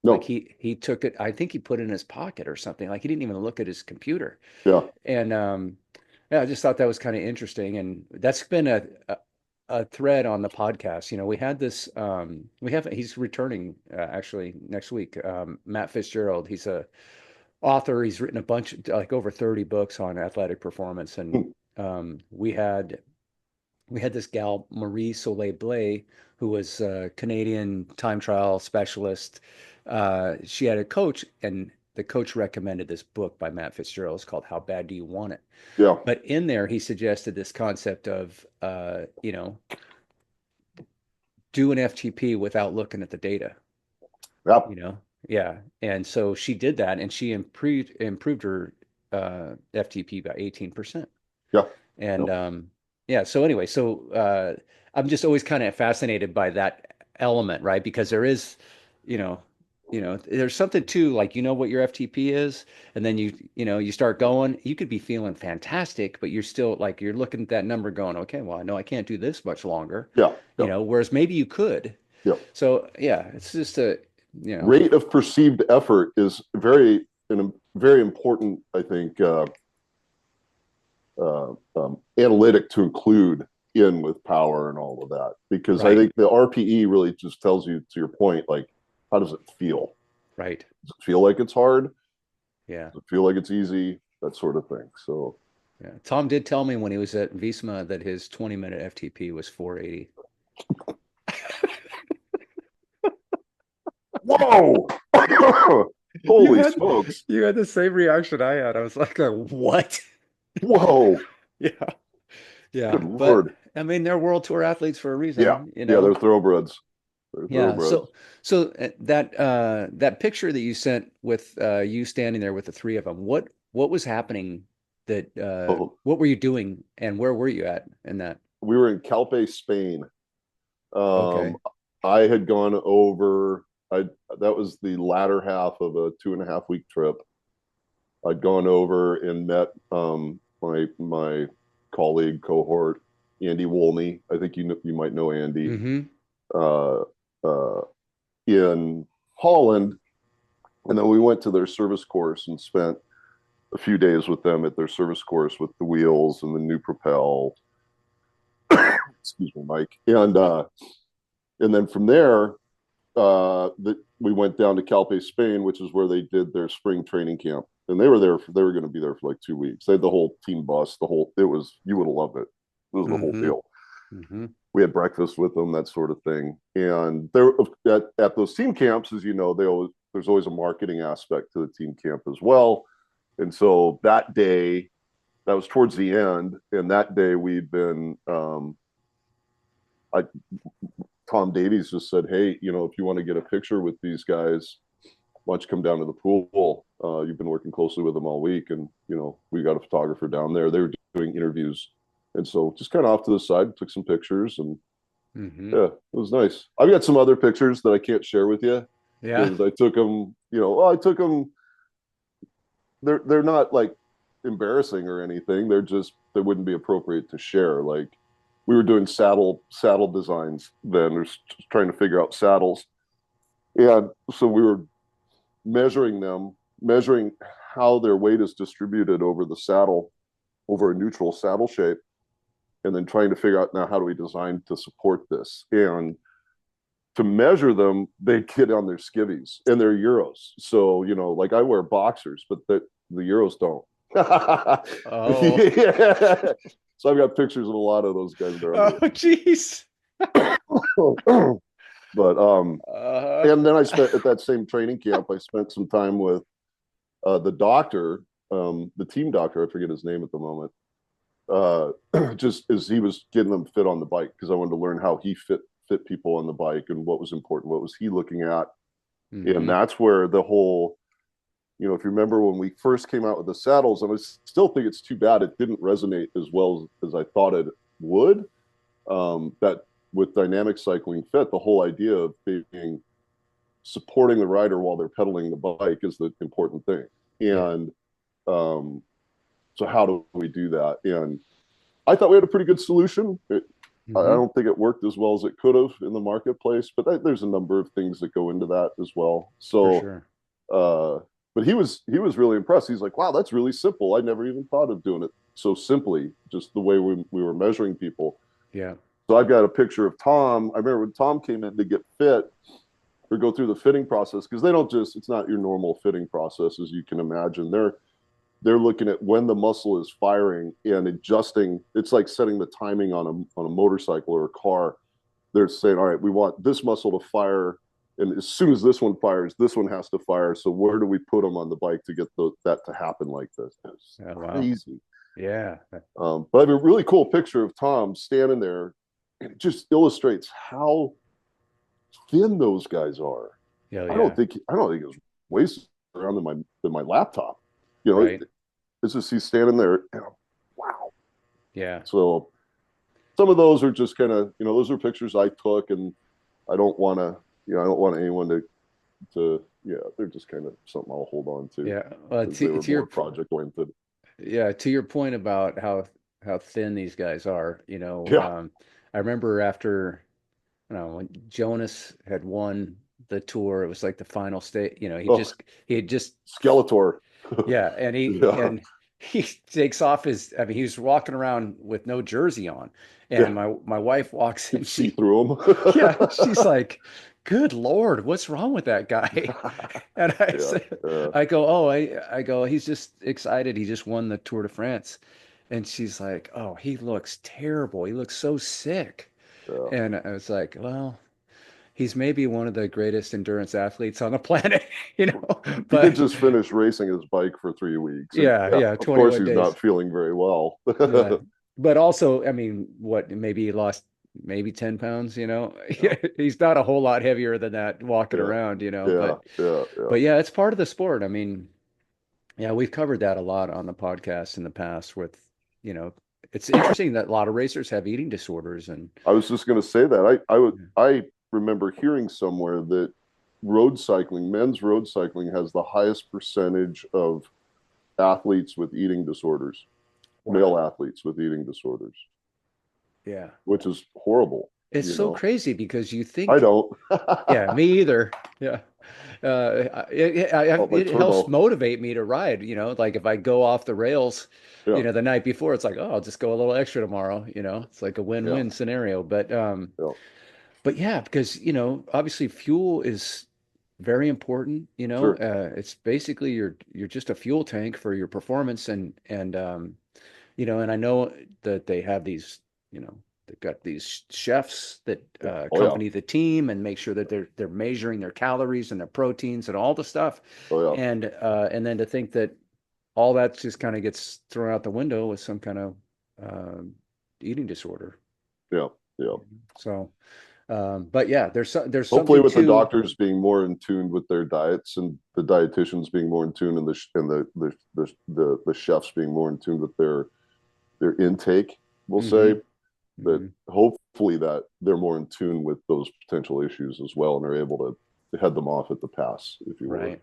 Like No. he took it, I think he put it in his pocket or something. Like he didn't even look at his computer. Yeah. And yeah, I just thought that was kind of interesting. And that's been a thread on the podcast. We had this he's returning actually next week. Matt Fitzgerald, he's a author. He's written a bunch, like over 30 books on athletic performance. And we had this gal, Marie Soleil Blay, who was a Canadian time trial specialist. She had a coach, and the coach recommended this book by Matt Fitzgerald. It's called How Bad Do You Want It? Yeah. But in there, he suggested this concept of, do an FTP without looking at the data, Yeah. you know? Yeah. And so she did that, and she improved her FTP by 18%. Yeah. And Yeah. yeah, so anyway, I'm just always kind of fascinated by that element, right? Because there is, you know, there's something to, like, what your FTP is, and then you start going, you could be feeling fantastic, but you're still like you're looking at that number going, okay, well, I know I can't do this much longer, Yeah. Yeah. whereas maybe you could. Yeah. So yeah, it's just you know, Rate of perceived effort is very important, I think, analytic to include in with power and all of that, because I right, think the RPE really just tells you, to your point, like, how does it feel? right. Does it feel like it's hard? Yeah. Does it feel like it's easy? That sort of thing. So, Yeah. Tom did tell me when he was at Visma that his 20-minute FTP was 480. whoa, You holy had smokes, you had the same reaction I had. I was like, what? whoa, Yeah. Yeah. good But lord, I mean, they're world tour athletes for a yeah, reason, yeah, they're thoroughbreds, they're Yeah. thoroughbreds. That picture that you sent with you standing there with the three of them, what was happening that Oh, what were you doing and where were you at in that? we were in Calpe, Spain. Um, Okay. I had gone over. I That was the latter half of a 2.5 week trip. I'd gone over and met my colleague cohort, Andy Wolney. I think you might know Andy, Mm-hmm. uh, uh, in Holland, and then we went to their service course and spent a few days with them at their service course with the wheels and the new Propel. Excuse me, Mike. And then from there, we went down to Calpe, Spain, which is where they did their spring training camp. And they were there. They were going to be there for like 2 weeks. They had the whole team bus. It was, you would have loved it. It was the whole Mm-hmm. deal. Mm-hmm. We had breakfast with them, that sort of thing. And there, at those team camps, as you know, there's always a marketing aspect to the team camp as well. And so that day, that was towards the end, and that day we'd been, I Tom Davies just said, "Hey, if you want to get a picture with these guys, why don't you come down to the pool? You've been working closely with them all week, and we got a photographer down there. They were doing interviews, and so just kind of off to the side, took some pictures, and Mm-hmm. yeah, it was nice. I've got some other pictures that I can't share with you Yeah. because I took them. I took them. They're not like embarrassing or anything. They wouldn't be appropriate to share. Like, we were doing saddle designs then. We're trying to figure out saddles, and so we were measuring how their weight is distributed over the saddle, over a neutral saddle shape, and then trying to figure out, now, how do we design to support this? And to measure them, they get on their skivvies and their Euros. So, like, I wear boxers, but the Euros don't. Oh. Yeah. So I've got pictures of a lot of those guys that are Oh, under. jeez. But Uh, and then I spent at that same training camp. I spent some time with the doctor, the team doctor. I forget his name at the moment. Just as he was getting them fit on the bike, because I wanted to learn how he fit people on the bike and what was important, what was he looking at. And mm-hmm. that's where the whole, if you remember when we first came out with the saddles, I still think it's too bad it didn't resonate as well as I thought it would. That with dynamic cycling fit, the whole idea of being supporting the rider while they're pedaling the bike is the important thing. Yeah. And um, so how do we do that? And I thought we had a pretty good solution. I Mm-hmm. don't think it worked as well as it could have in the marketplace, but there's a number of things that go into that as well. For So, sure. but he was really impressed. He's like, "Wow, that's really simple. I never even thought of doing it so simply, just the way we were measuring people." Yeah. So I've got a picture of Tom. I remember when Tom came in to get fit. or go through the fitting process, because they don't just, it's not your normal fitting process as you can imagine. They're looking at when the muscle is firing and adjusting. It's like setting the timing on a motorcycle or a car. They're saying, all right, we want this muscle to fire, and as soon as this one fires, this one has to fire. So where do we put them on the bike to get that to happen like this? It's Oh, wow. crazy. Yeah. But I have a really cool picture of Tom standing there, and it just illustrates how thin those guys are. Yeah. I don't Yeah. think I don't think his waist is around than my laptop. You know, Right. it's just he's standing there, and wow. Yeah. So some of those are just kind of, those are pictures I took, and I don't want to, I don't want anyone to, they're just kind of something I'll hold on to, Yeah. Well, because they were to your more project oriented. yeah, to your point about how thin these guys are, Yeah. I remember after, when Jonas had won the tour, it was like the final state, Oh, he had just Skeletor. yeah, Yeah. he takes off his, I mean, he was walking around with no jersey on, and Yeah. my wife walks You in, can see through yeah, she's them. like, "Good Lord, what's wrong with that guy?" And I Yeah. said, Yeah. I go, "Oh, I go, he's just excited. He just won the Tour de France." And she's like, "Oh, he looks terrible. He looks so sick." Yeah. And I was like, "Well, he's maybe one of the greatest endurance athletes on the planet, you know, He did but just finish racing his bike for 3 weeks, and yeah, yeah, yeah, of course 21 he's days. not feeling very well. Yeah. But also, I mean, what, maybe he lost maybe 10 pounds, Yeah. He's not a whole lot heavier than that walking Yeah. around, Yeah. Yeah. Yeah. but yeah, it's part of the sport. I mean, yeah, we've covered that a lot on the podcast in the past with, you know, it's interesting that a lot of racers have eating disorders and I was just going to say that I remember hearing somewhere that men's road cycling has the highest percentage of athletes with eating disorders, male wow. athletes with eating disorders, Yeah. which is horrible. It's You so know, crazy because you I think, don't. yeah, me either. Yeah. Oh, my It helps turbo. motivate me to ride, like if I go off the rails, Yeah. the night before, it's like, oh, I'll just go a little extra tomorrow, it's like a Yeah. win-win scenario. Yeah. But yeah, because, obviously fuel is very important, Sure. it's basically you're just a fuel tank for your performance and I know that they have these, they've got these chefs that Yeah. Oh yeah. accompany the team and make sure that they're measuring their calories and their proteins and all the stuff. Oh yeah. And then to think that all that just kind of gets thrown out the window with some kind of eating disorder. Yeah. Yeah. So, but yeah, there's Hopefully, something with the to, doctors being more in tune with their diets, and the dietitians being more in tune, and the chefs being more in tune with their intake, we'll say hmm that hmm hopefully that they're more in tune with those potential issues as well, and are able to head them off at the pass, if you would. right.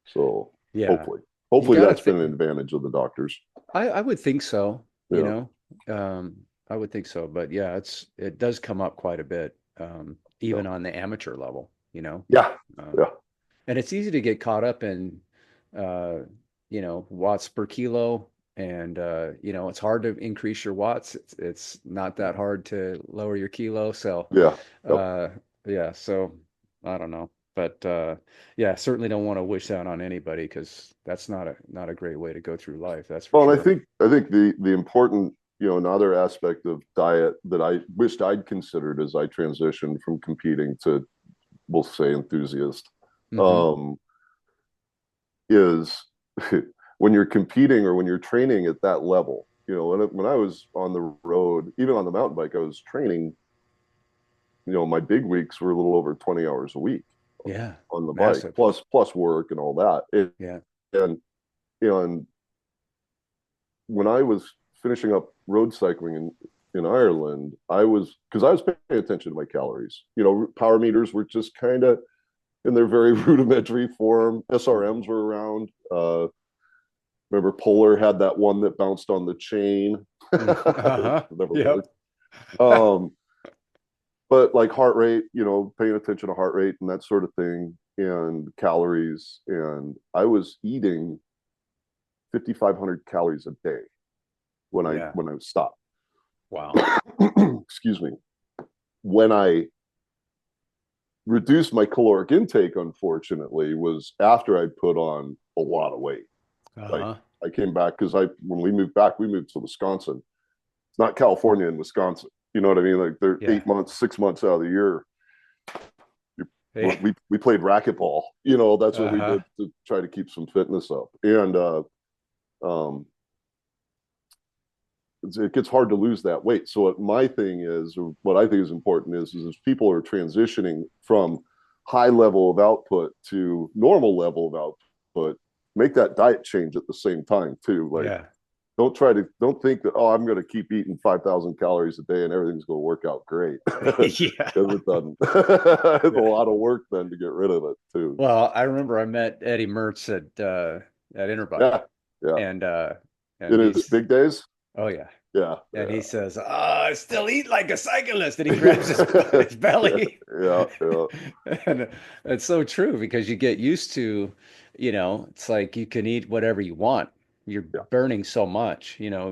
So Yeah. hopefully, You hopefully gotta that's been think. an advantage of the doctors. I would think so, Yeah. I would think so, but yeah, it does come up quite a bit, Yeah. even on the amateur level, Yeah. um, Yeah. and it's easy to get caught up in, uh, watts per kilo, and it's hard to increase your watts. It's not that hard to lower your kilo, so Yeah. Yep. uh, yeah, so I don't know, but yeah, certainly don't want to wish that on anybody because that's not a great way to go through life, that's for Well, and I sure. think I think the important, another aspect of diet that I wished I'd considered as I transitioned from competing to, we'll say, enthusiast, Hmm um, is when you're competing or when you're training at that level. When I was on the road, even on the mountain bike, I was training. My big weeks were a little over 20 hours a week Yeah, on the bike, massive. plus work and all that. Yeah. And and when I was finishing up road cycling in Ireland, I was, because I was paying attention to my calories. Power meters were just kind of in their very rudimentary form. SRMs were around. Remember, Polar had that one that bounced on the chain. Uh-huh. Never Yep. worked. Um, but like heart rate, paying attention to heart rate and that sort of thing, and calories. And I was eating 5,500 calories a day when I Yeah. when I stopped. Wow. Excuse me. When I reduced my caloric intake, unfortunately, was after I put on a lot of weight. Like Uh-huh. I came back because when we moved back, we moved to Wisconsin. It's not California and Wisconsin. You know what I mean? Like they're Yeah. 8 months, 6 months out of the year. Yeah. We played racquetball. You know, that's what we Uh-huh. did to try to keep some fitness up. And um, it gets hard to lose that weight. So what my thing is, or what I think is important is if people are transitioning from high level of output to normal level of output, make that diet change at the same time too. Like Yeah. don't think that, I'm going to keep eating 5,000 calories a day and everything's going to work out great. Because Yeah. it doesn't. It's a Yeah. lot of work then to get rid of it too. Well, I remember I met Eddie Mertz at Interbike Yeah, yeah. and In his big days. oh yeah. Yeah, And yeah. he says, I still eat like a cyclist. And he grabs his Yeah, belly. yeah, yeah, And it's so true because you get used to, it's like you can eat whatever you want. You're yeah, burning so much, yeah,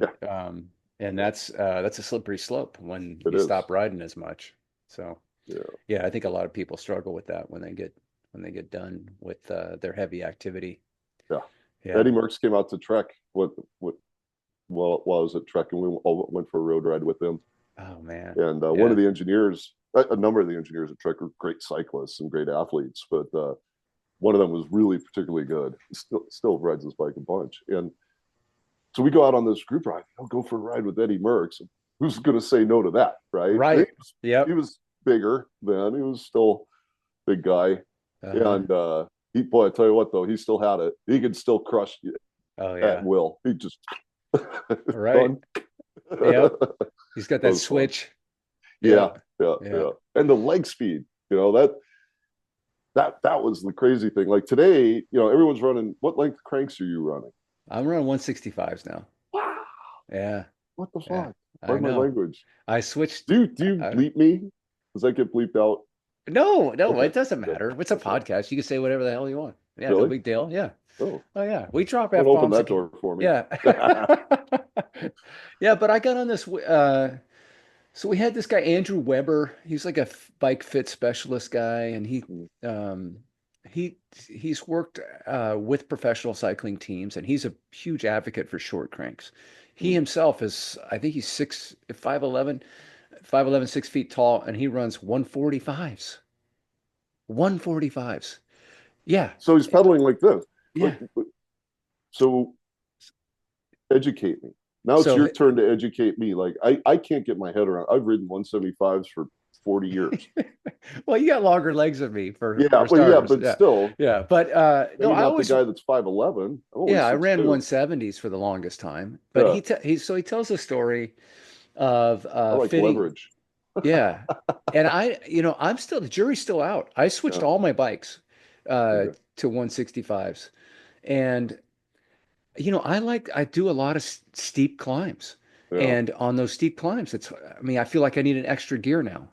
and yeah. that's a slippery slope when It you is. stop riding as much. So Yeah, yeah, I think a lot of people struggle with that when they get done with their heavy activity. yeah. Yeah. Eddie Merckx came out to Trek. What while I was at Trek, and we all went for a road ride with him. Oh man. And one of Yeah. the engineers, a number of the engineers at Trek were great cyclists and great athletes, but one of them was really particularly good. Still rides his bike a bunch. And so we go out on this group ride. I'll go for a ride with Eddie Merckx. Who's going to say no to that, right? Right. He Yep. was bigger then. He was still a big guy. Uh-huh. And boy, I tell you what, though, he still had it. He could still crush you Oh at yeah. will. He just Right. done. Yep. That He's got that was fun. switch. Yeah, Yep. yeah, Yeah. yeah. And the leg speed, that was the crazy thing. Like today, everyone's running. What length cranks are you running? I'm around 165s now. Wow, Yeah. what the Yeah. fuck? I Pardon my know. language. I switched. Do you I, bleep me? Does that get bleeped out? no, no, Okay, it doesn't okay, matter. It's a okay. podcast. You can say whatever the hell you want. Yeah, no Really? big deal. Yeah. Oh, Oh yeah. We drop don't open F-bombs. that door for me. Yeah. Yeah, but I got on this so we had this guy Andrew Weber. He's like a bike fit specialist guy, and um, he's worked with professional cycling teams, and he's a huge advocate for short cranks. He himself is, I think he's 5'11", 6 feet tall, and he runs 145s. 145s. Yeah, So he's pedaling like this. Like, yeah. so educate me. Now it's So, your turn to educate me. Like I can't get my head around. I've ridden 175s for 40 years. well, you got longer legs than me Yeah, for well, yeah, starters. but Yeah, still, yeah. But no, maybe I not the always guy that's 5'11. I'm only yeah, I ran 6'2". 170s for the longest time, but Yeah, he tells a story of I like fitting. leverage. Yeah, and I'm still the jury's still out. I switched Yeah, all my bikes okay. to 165s, and I do a lot of steep climbs, Yeah. and on those steep climbs, I mean I feel like I need an extra gear now.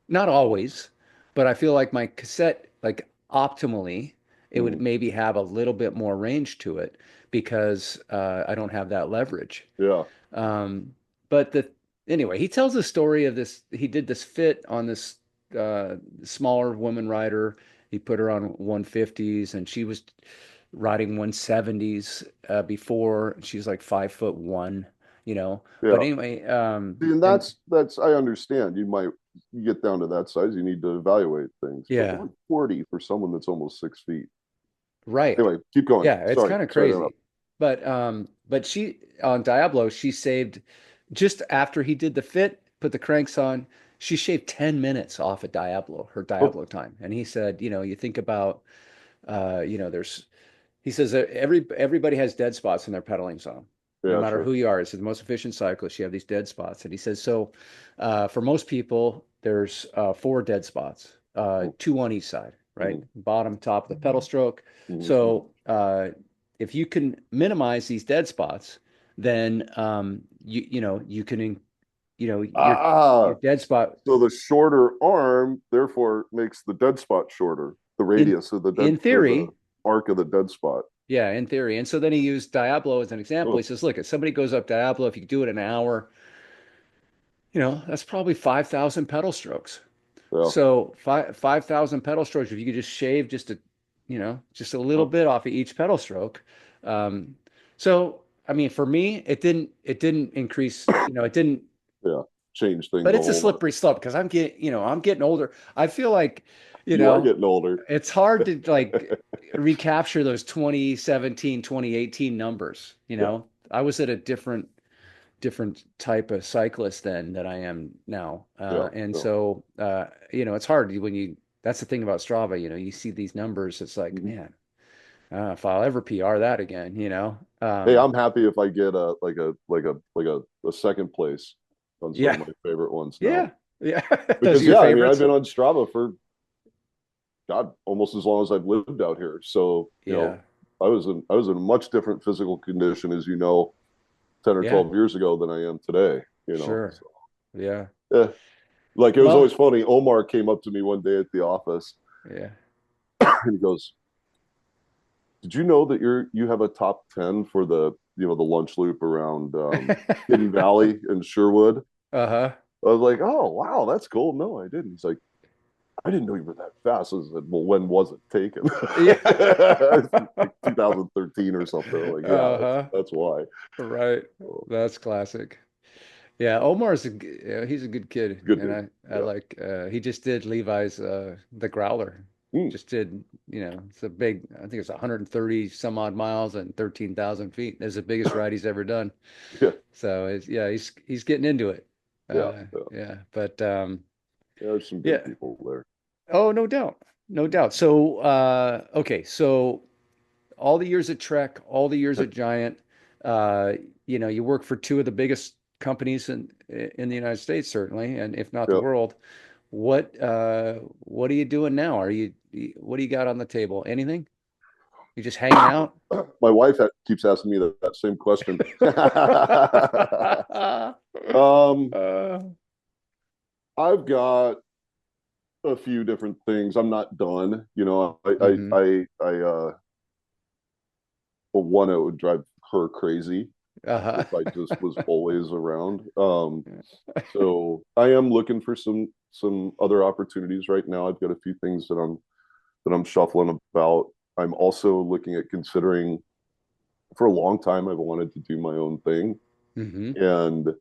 Not always, but I feel like my cassette, like optimally, it would Mhm. maybe have a little bit more range to it because I don't have that leverage. Yeah. Um, but anyway, he tells the story of this. He did this fit on this smaller woman rider. He put her on 150s, and she was riding 170s before. She's like 5'1", you know. But Yeah. anyway, See, and and that's I understand. You get down to that size, you need to evaluate things. But yeah, 140 for someone that's almost 6 feet. right. Anyway, keep going. Yeah, it's Sorry. kind of Sorry to interrupt. crazy. But she on Diablo, she saved just after he did the fit, put the cranks on, she shaved 10 minutes off of Diablo, her Oh, Diablo time. And he said, you think about there's he says that everybody has dead spots in their pedaling zone. No yeah, matter sure. who you are, it's the most efficient cyclist. You have these dead spots. And he says, so for most people, there's four dead spots, two on each side, right? Mm-hmm. Bottom, top of the pedal stroke. Mm-hmm. So if you can minimize these dead spots, then you can, your Ah, dead spot so the shorter arm therefore makes the dead spot shorter, the in radius of the dead in or the theory. arc of the dead spot. Yeah, in theory. And so then he used Diablo as an example. He Oh, says, look, if somebody goes up Diablo, if you do it in an hour, that's probably 5,000 pedal strokes. Yeah. So 5,000 pedal strokes, if you could just shave just a little Yeah. bit off of each pedal stroke. Um, so I mean, for me, it didn't increase, it didn't, Yeah. Change things but a it's a whole lot. slippery slope because I'm getting older. I feel like, you You are know, getting older. it's hard to like recapture those 2017, 2018 numbers, Yeah. I was at a different type of cyclist then that I am now. Yeah. And Yeah. so, it's hard that's the thing about Strava, you see these numbers. It's like, Mhm. man, if I'll ever PR that again. Hey, I'm happy if I get a second place on some of Yeah, my favorite ones now. yeah, yeah. Those are Because your yeah, I mean, I've favorites? been on Strava for God almost as long as I've lived out here. So, Yeah, I was in a much different physical condition, as you know, 10 or yeah, 12 years ago than I am today, sure. So Yeah. yeah. Like it was Well, always funny. Omar came up to me one day at the office yeah. and he goes, "Did you know that you have a top 10 for the lunch loop around Hidden Valley and Sherwood?" Uh-huh. I was like, "Oh wow, that's cool." No, I didn't. He's like, "I didn't know you were that fast." I said, "Well, when was it taken?" Yeah. Like 2013 or something. I'm like, yeah, that's Uh-huh. that's why. Right. So, That's classic. Yeah, he's a good kid, good and dude. I Yeah. like he just did Levi's the Growler. Mm, Just did, it's a big, I think it's 130 some odd miles and 13,000 feet. It's the biggest ride he's ever done. yeah. So yeah, he's getting into it. Yeah. Yeah. Yeah, but Yeah. There's some good yeah. people there. Oh, no doubt. No doubt. So okay, so all the years at Trek, all the years at Giant, uh, you work for two of the biggest companies in the United States, certainly, and if not the Yeah. world. What are you doing now? What do you got on the table? Anything? You just hanging out? My wife keeps asking me that same question. um, Uh, I've got a few different things. I'm not done. hmm. Well, one, it would drive her crazy Uh-huh. if I just was always around. So I am looking for some other opportunities right now. I've got a few things that I'm shuffling about. I'm also looking at considering. For a long time, I've wanted to do my own thing, Hmm. and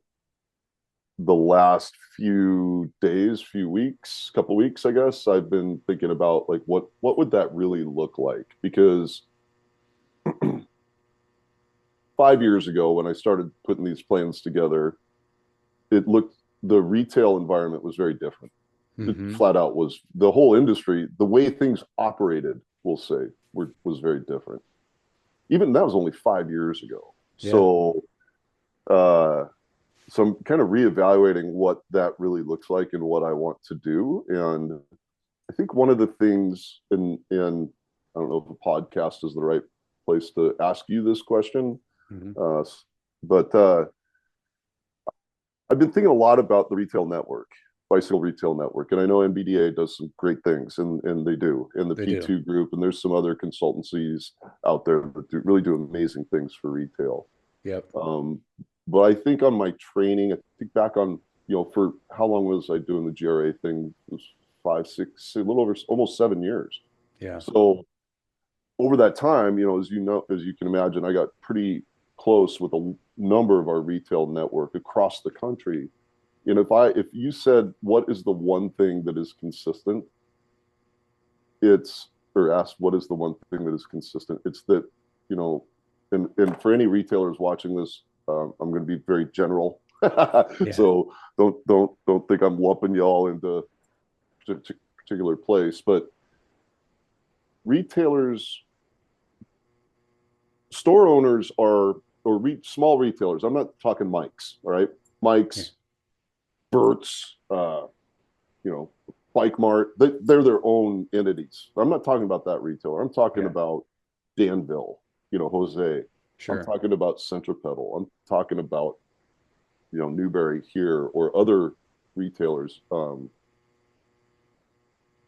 the last few days, few weeks, couple weeks, I guess, I've been thinking about like what would that really look like? Because 5 years ago, when I started putting these plans together, it looked the retail environment was very different. It Hmm. flat out was the whole industry, the way things operated, we'll say, was very different. Even that was only 5 years ago. Yeah. Uh, so I'm kind of reevaluating what that really looks like and what I want to do. And I think one of the things, and I don't know if a podcast is the right place to ask you this question, Hmm. uh, but I've been thinking a lot about the retail network, bicycle retail network, and I know NBDA does some great things, and they do, and the They do. P2 group, and there's some other consultancies out there that really do amazing things for retail. Yep. Um, but I think on my training, I think back on for how long was I doing the GRA thing? It was 5, 6, a little over almost 7 years. Yeah. So over that time, as you can imagine, I got pretty close with a number of our retail network across the country. And if you said what is the one thing that is consistent, it's or asked what is the one thing that is consistent, it's that you know, and for any retailers watching this, I'm going to be very general, Yeah. so don't think I'm lumping y'all into a particular place, but retailers store owners are small retailers. I'm not talking Mike's, all right? Yeah. Mike's, Burt's, you know, Bike Mart. They're their own entities. I'm not talking about that retailer. I'm talking Yeah. about Danville, Jose. I'm Sure. talking about Centripetal. I'm talking about Newberry here or other retailers.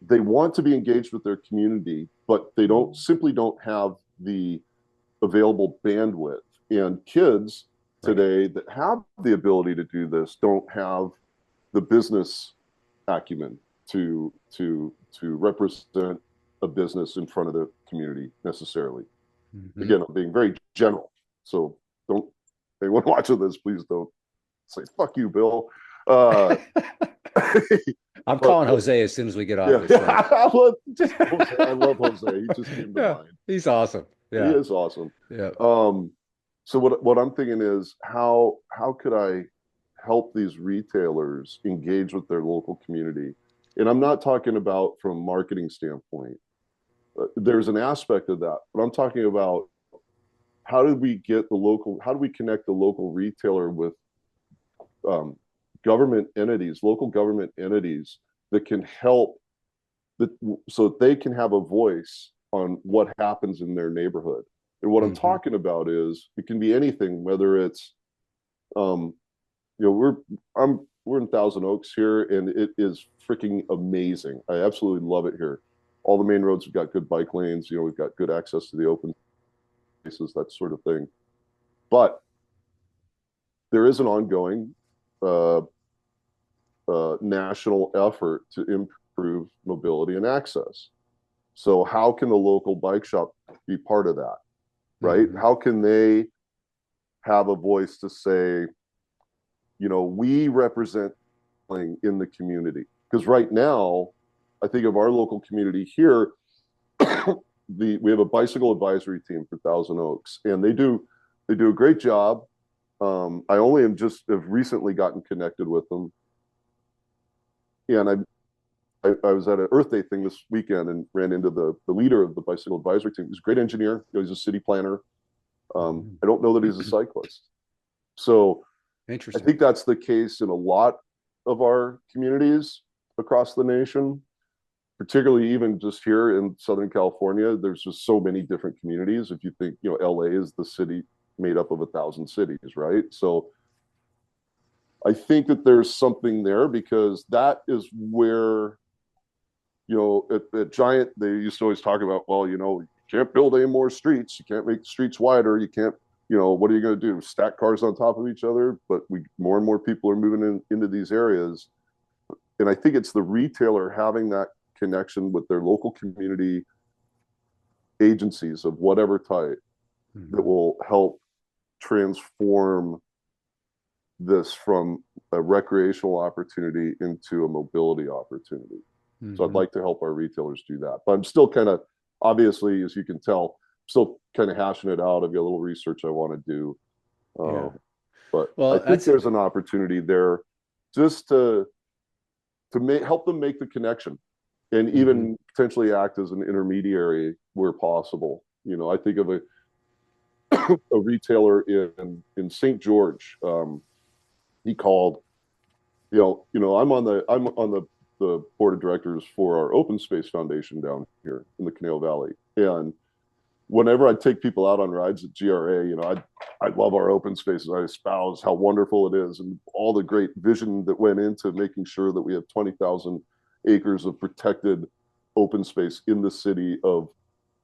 They want to be engaged with their community, but they don't have the available bandwidth. And kids Right. today that have the ability to do this don't have the business acumen. to represent a business in front of the community necessarily. Hmm. Again, I'm being very general, so don't anyone watching this, please don't say "fuck you, Bill." Uh, I'm but calling Jose as soon as we get off yeah, this thing. just Jose. I love Jose. He just came to Yeah, mind. he's awesome. He Yeah, is awesome. yeah. Um, so what I'm thinking is how could I help these retailers engage with their local community? And I'm not talking about from a marketing standpoint. There's an aspect of that, but I'm talking about how do we connect the local retailer with um, government entities, local government entities that can help that so that they can have a voice on what happens in their neighborhood. And what I'm Hmm. talking about is it can be anything, whether it's um, we're in Thousand Oaks here, and it is freaking amazing. I absolutely love it here. All the main roads have got good bike lanes. We've got good access to the open spaces, that sort of thing. But there is an ongoing uh, national effort to improve mobility and access. So, how can the local bike shop be part of that? Right? Hmm. How can they have a voice to say, we represent in the community? Because right now, I think of our local community here, we have a bicycle advisory team for Thousand Oaks, and they do a great job. I only have recently gotten connected with them, and I was at an Earth Day thing this weekend and ran into the leader of the bicycle advisory team. He's a great engineer. He's a city planner. Hmm. I don't know that he's a cyclist. So I Interesting. think that's the case in a lot of our communities across the nation, particularly even just here in Southern California. There's just so many different communities. If you think, LA is the city made up of 1,000 cities, right? So I think that there's something there because that is where at Giant, they used to always talk about, well, you can't build any more streets. You can't make the streets wider. You can't, what are you going to do? Stack cars on top of each other? But more and more people are moving into these areas. And I think it's the retailer having that connection with their local community agencies of whatever type that Hmm. will help transform this from a recreational opportunity into a mobility opportunity. So I'd Hmm. like to help our retailers do that. But I'm still kind of, obviously, as you can tell, still kind of hashing it out. I've got a little research I want to do. Yeah. But I Well, think that's there's an opportunity there just to help them make the connection and hmm. even potentially act as an intermediary where possible. I think of a retailer in St. George. He called. I'm on the board of directors for our Open Space Foundation down here in the Canal Valley, and whenever I take people out on rides at GRA, I love our open spaces. I espouse how wonderful it is and all the great vision that went into making sure that we have 20,000 acres of protected open space in the city of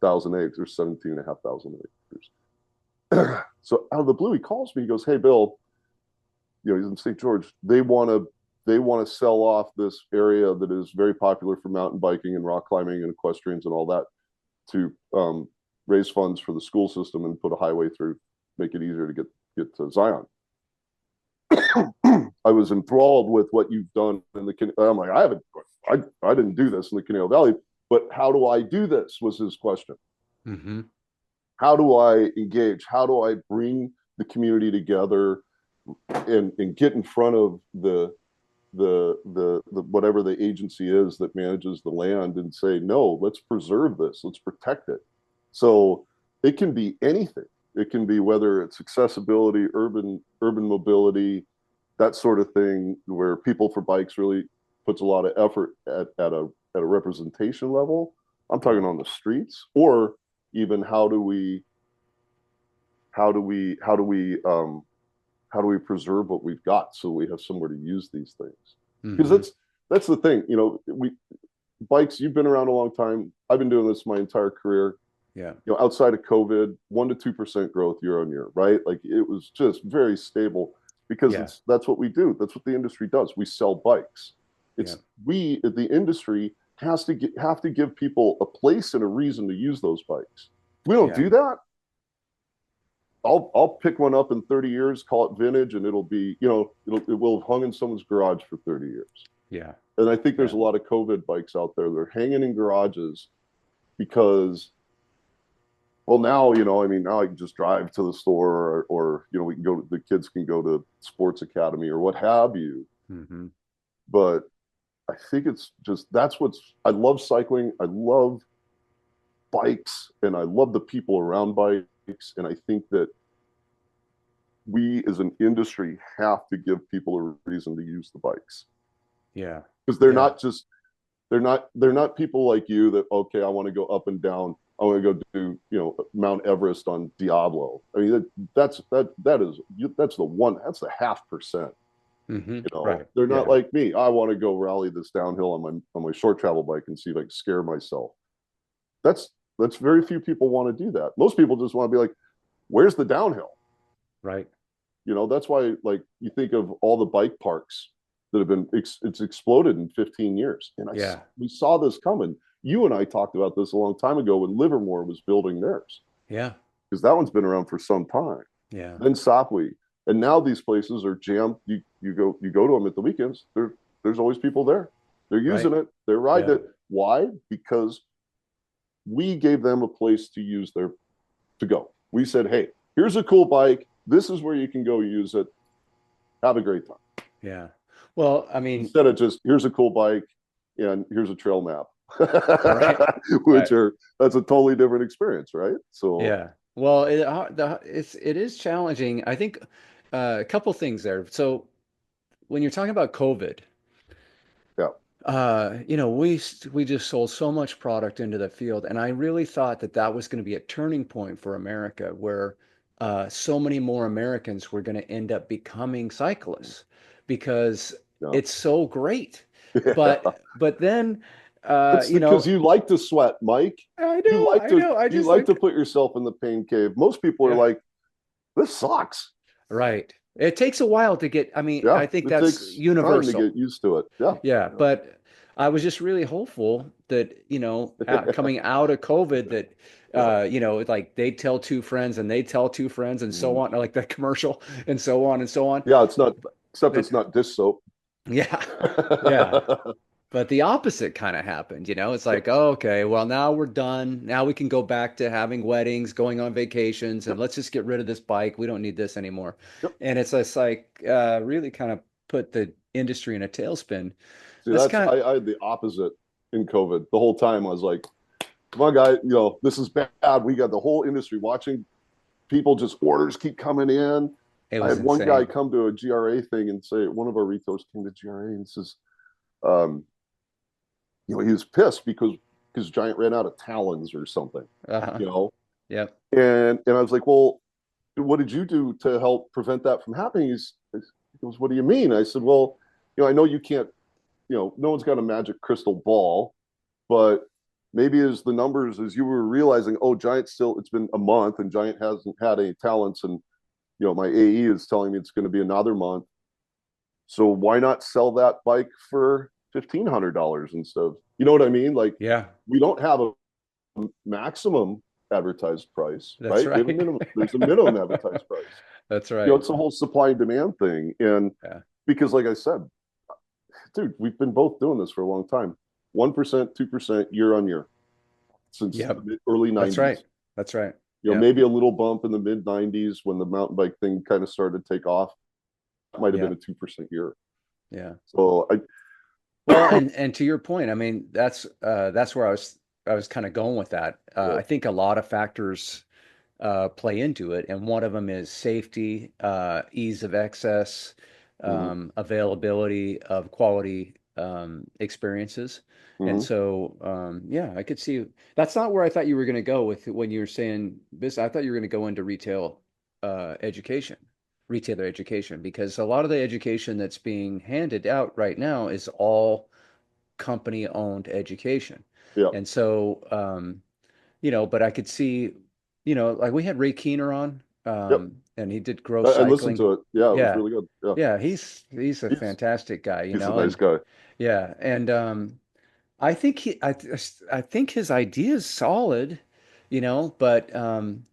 Thousand Acres, or 17,500 acres. So out of the blue, he calls me. He goes, "Hey, Bill, he's in St. George. They want to sell off this area that is very popular for mountain biking and rock climbing and equestrians and all that to raise funds for the school system and put a highway through, make it easier to get to Zion." I was enthralled with what you've done in the. I'm like, I didn't do this in the Canal Valley, but how do I do this? Was his question. Hmm. How do I engage? How do I bring the community together and get in front of the whatever the agency is that manages the land and say, no, let's preserve this, let's protect it. So it can be anything. It can be whether it's accessibility, urban mobility, that sort of thing, where People for Bikes really puts a lot of effort at a representation level. I'm talking on the streets, or even how do we preserve what we've got so we have somewhere to use these things? Because Hmm. that's the thing. We bikes. You've been around a long time. I've been doing this my entire career. Yeah. Outside of COVID, 1 to 2% growth year on year, right? Like it was just very stable because Yeah. that's what we do. That's what the industry does. We sell bikes. Yeah. It's we, the industry, have to give people a place and a reason to use those bikes. If we don't Yeah. do that, I'll pick one up in 30 years, call it vintage, and it'll be, it will have hung in someone's garage for 30 years. Yeah. And I think there's Yeah. a lot of COVID bikes out there. They're hanging in garages because, well, now, I mean, now I can just drive to the store, we can go, the kids can go to sports academy or what have you. Hmm. But I think it's just, I love cycling. I love bikes and I love the people around bikes. And I think that we as an industry have to give people a reason to use the bikes Yeah. because Yeah. they're not people like you that, okay, I want to go up and down, I want to go do, Mount Everest on Diablo. I mean, that's the 0.5%. Right. They're not Yeah. like me. I want to go rally this downhill on my short travel bike and see if I can scare myself. That's that's very few people want to do that. Most people just want to be like, where's the downhill? Right. That's why, like, you think of all the bike parks that have been, it's exploded in 15 years. And Yeah. we saw this coming. You and I talked about this a long time ago when Livermore was building theirs, Yeah. because that one's been around for some time. Yeah. Then Sopwith. And now these places are jammed. You go to them at the weekends. There's always people there. They're Right. using it. They're riding Yeah. it. Why? Because we gave them a place to go. We said, hey, here's a cool bike. This is where you can go use it. Have a great time. Yeah. Well, I mean, Instead of just, here's a cool bike and here's a trail map, right. which Right. are, that's a totally different experience, right? So, Yeah. Well, it is challenging. I think a couple things there. So when you're talking about COVID, yeah. we just sold so much product into the field, and I really thought that that was going to be a turning point for America, where so many more Americans were going to end up becoming cyclists because Yeah. it's so great. Yeah. But then, It's because you like to sweat, Mike. I know, I know, I You just like to like, put yourself in the pain cave. Most people are yeah, like, this sucks. right. It takes a while to get. I mean, Yeah. I think It that's takes time to universal. get used to it. Yeah. Yeah, but I was just really hopeful that, coming out of COVID that, Yeah. like they tell two friends and they tell two friends and so Mhm. on, like that commercial and so on and so on. Yeah. It's not, But, except but it's not dish soap. yeah, yeah. But the opposite kind of happened, It's Yep. like, oh, okay, well, now we're done. Now we can go back to having weddings, going on vacations, and Yep. let's just get rid of this bike. We don't need this anymore. Yep. And it's just like really kind of put the industry in a tailspin. See, That's kind of, I had the opposite in COVID. The whole time I was like, come on, guy, this is bad. We got the whole industry watching. People just, orders keep coming in. it I was had one guy insane. come to a GRA thing and say, one of our retailers came to GRA and says, um, he was pissed because Giant ran out of talons or something, Uh-huh. you know. Yep. And I was like, well, what did you do to help prevent that from happening? He goes, what do you mean? I said, well, I know you can't, no one's got a magic crystal ball, but maybe as the numbers, as you were realizing, oh, Giant still, it's been a month and Giant hasn't had any talents, and my AE is telling me it's going to be another month. So why not sell that bike for $1,500 instead of, you know what I mean? Like, Yeah, we don't have a maximum advertised price, that's right? We have a right. minimum. There's a minimum advertised price. That's right. It's a whole supply and demand thing, and Yeah. because, like I said, dude, we've been both doing this for a long time. 1%, 2% year on year since Yep. the early That's right. 90s. That's right. Yep. Maybe a little bump in the mid 90s when the mountain bike thing kind of started to take off. That might have been Yeah. a 2% year. Yeah. So Well, and to your point, I mean, that's where I was kind of going with that. yeah. I think a lot of factors play into it, and one of them is safety, ease of access, Mm-hmm. availability of quality experiences. And Mm-hmm. so, yeah, I could see that's not where I thought you were going to go with when you were saying this. I thought you were going to go into education, retailer education, because a lot of the education that's being handed out right now is all company owned education. Yeah. And so, but I could see, like we had Ray Keener on, Yep. and he did Grow I listened Cycling. to it. Yeah, it was Yeah, really good. Yeah, yeah, he's a he's fantastic guy, he's a nice and guy. yeah, and I think I think his idea is solid, but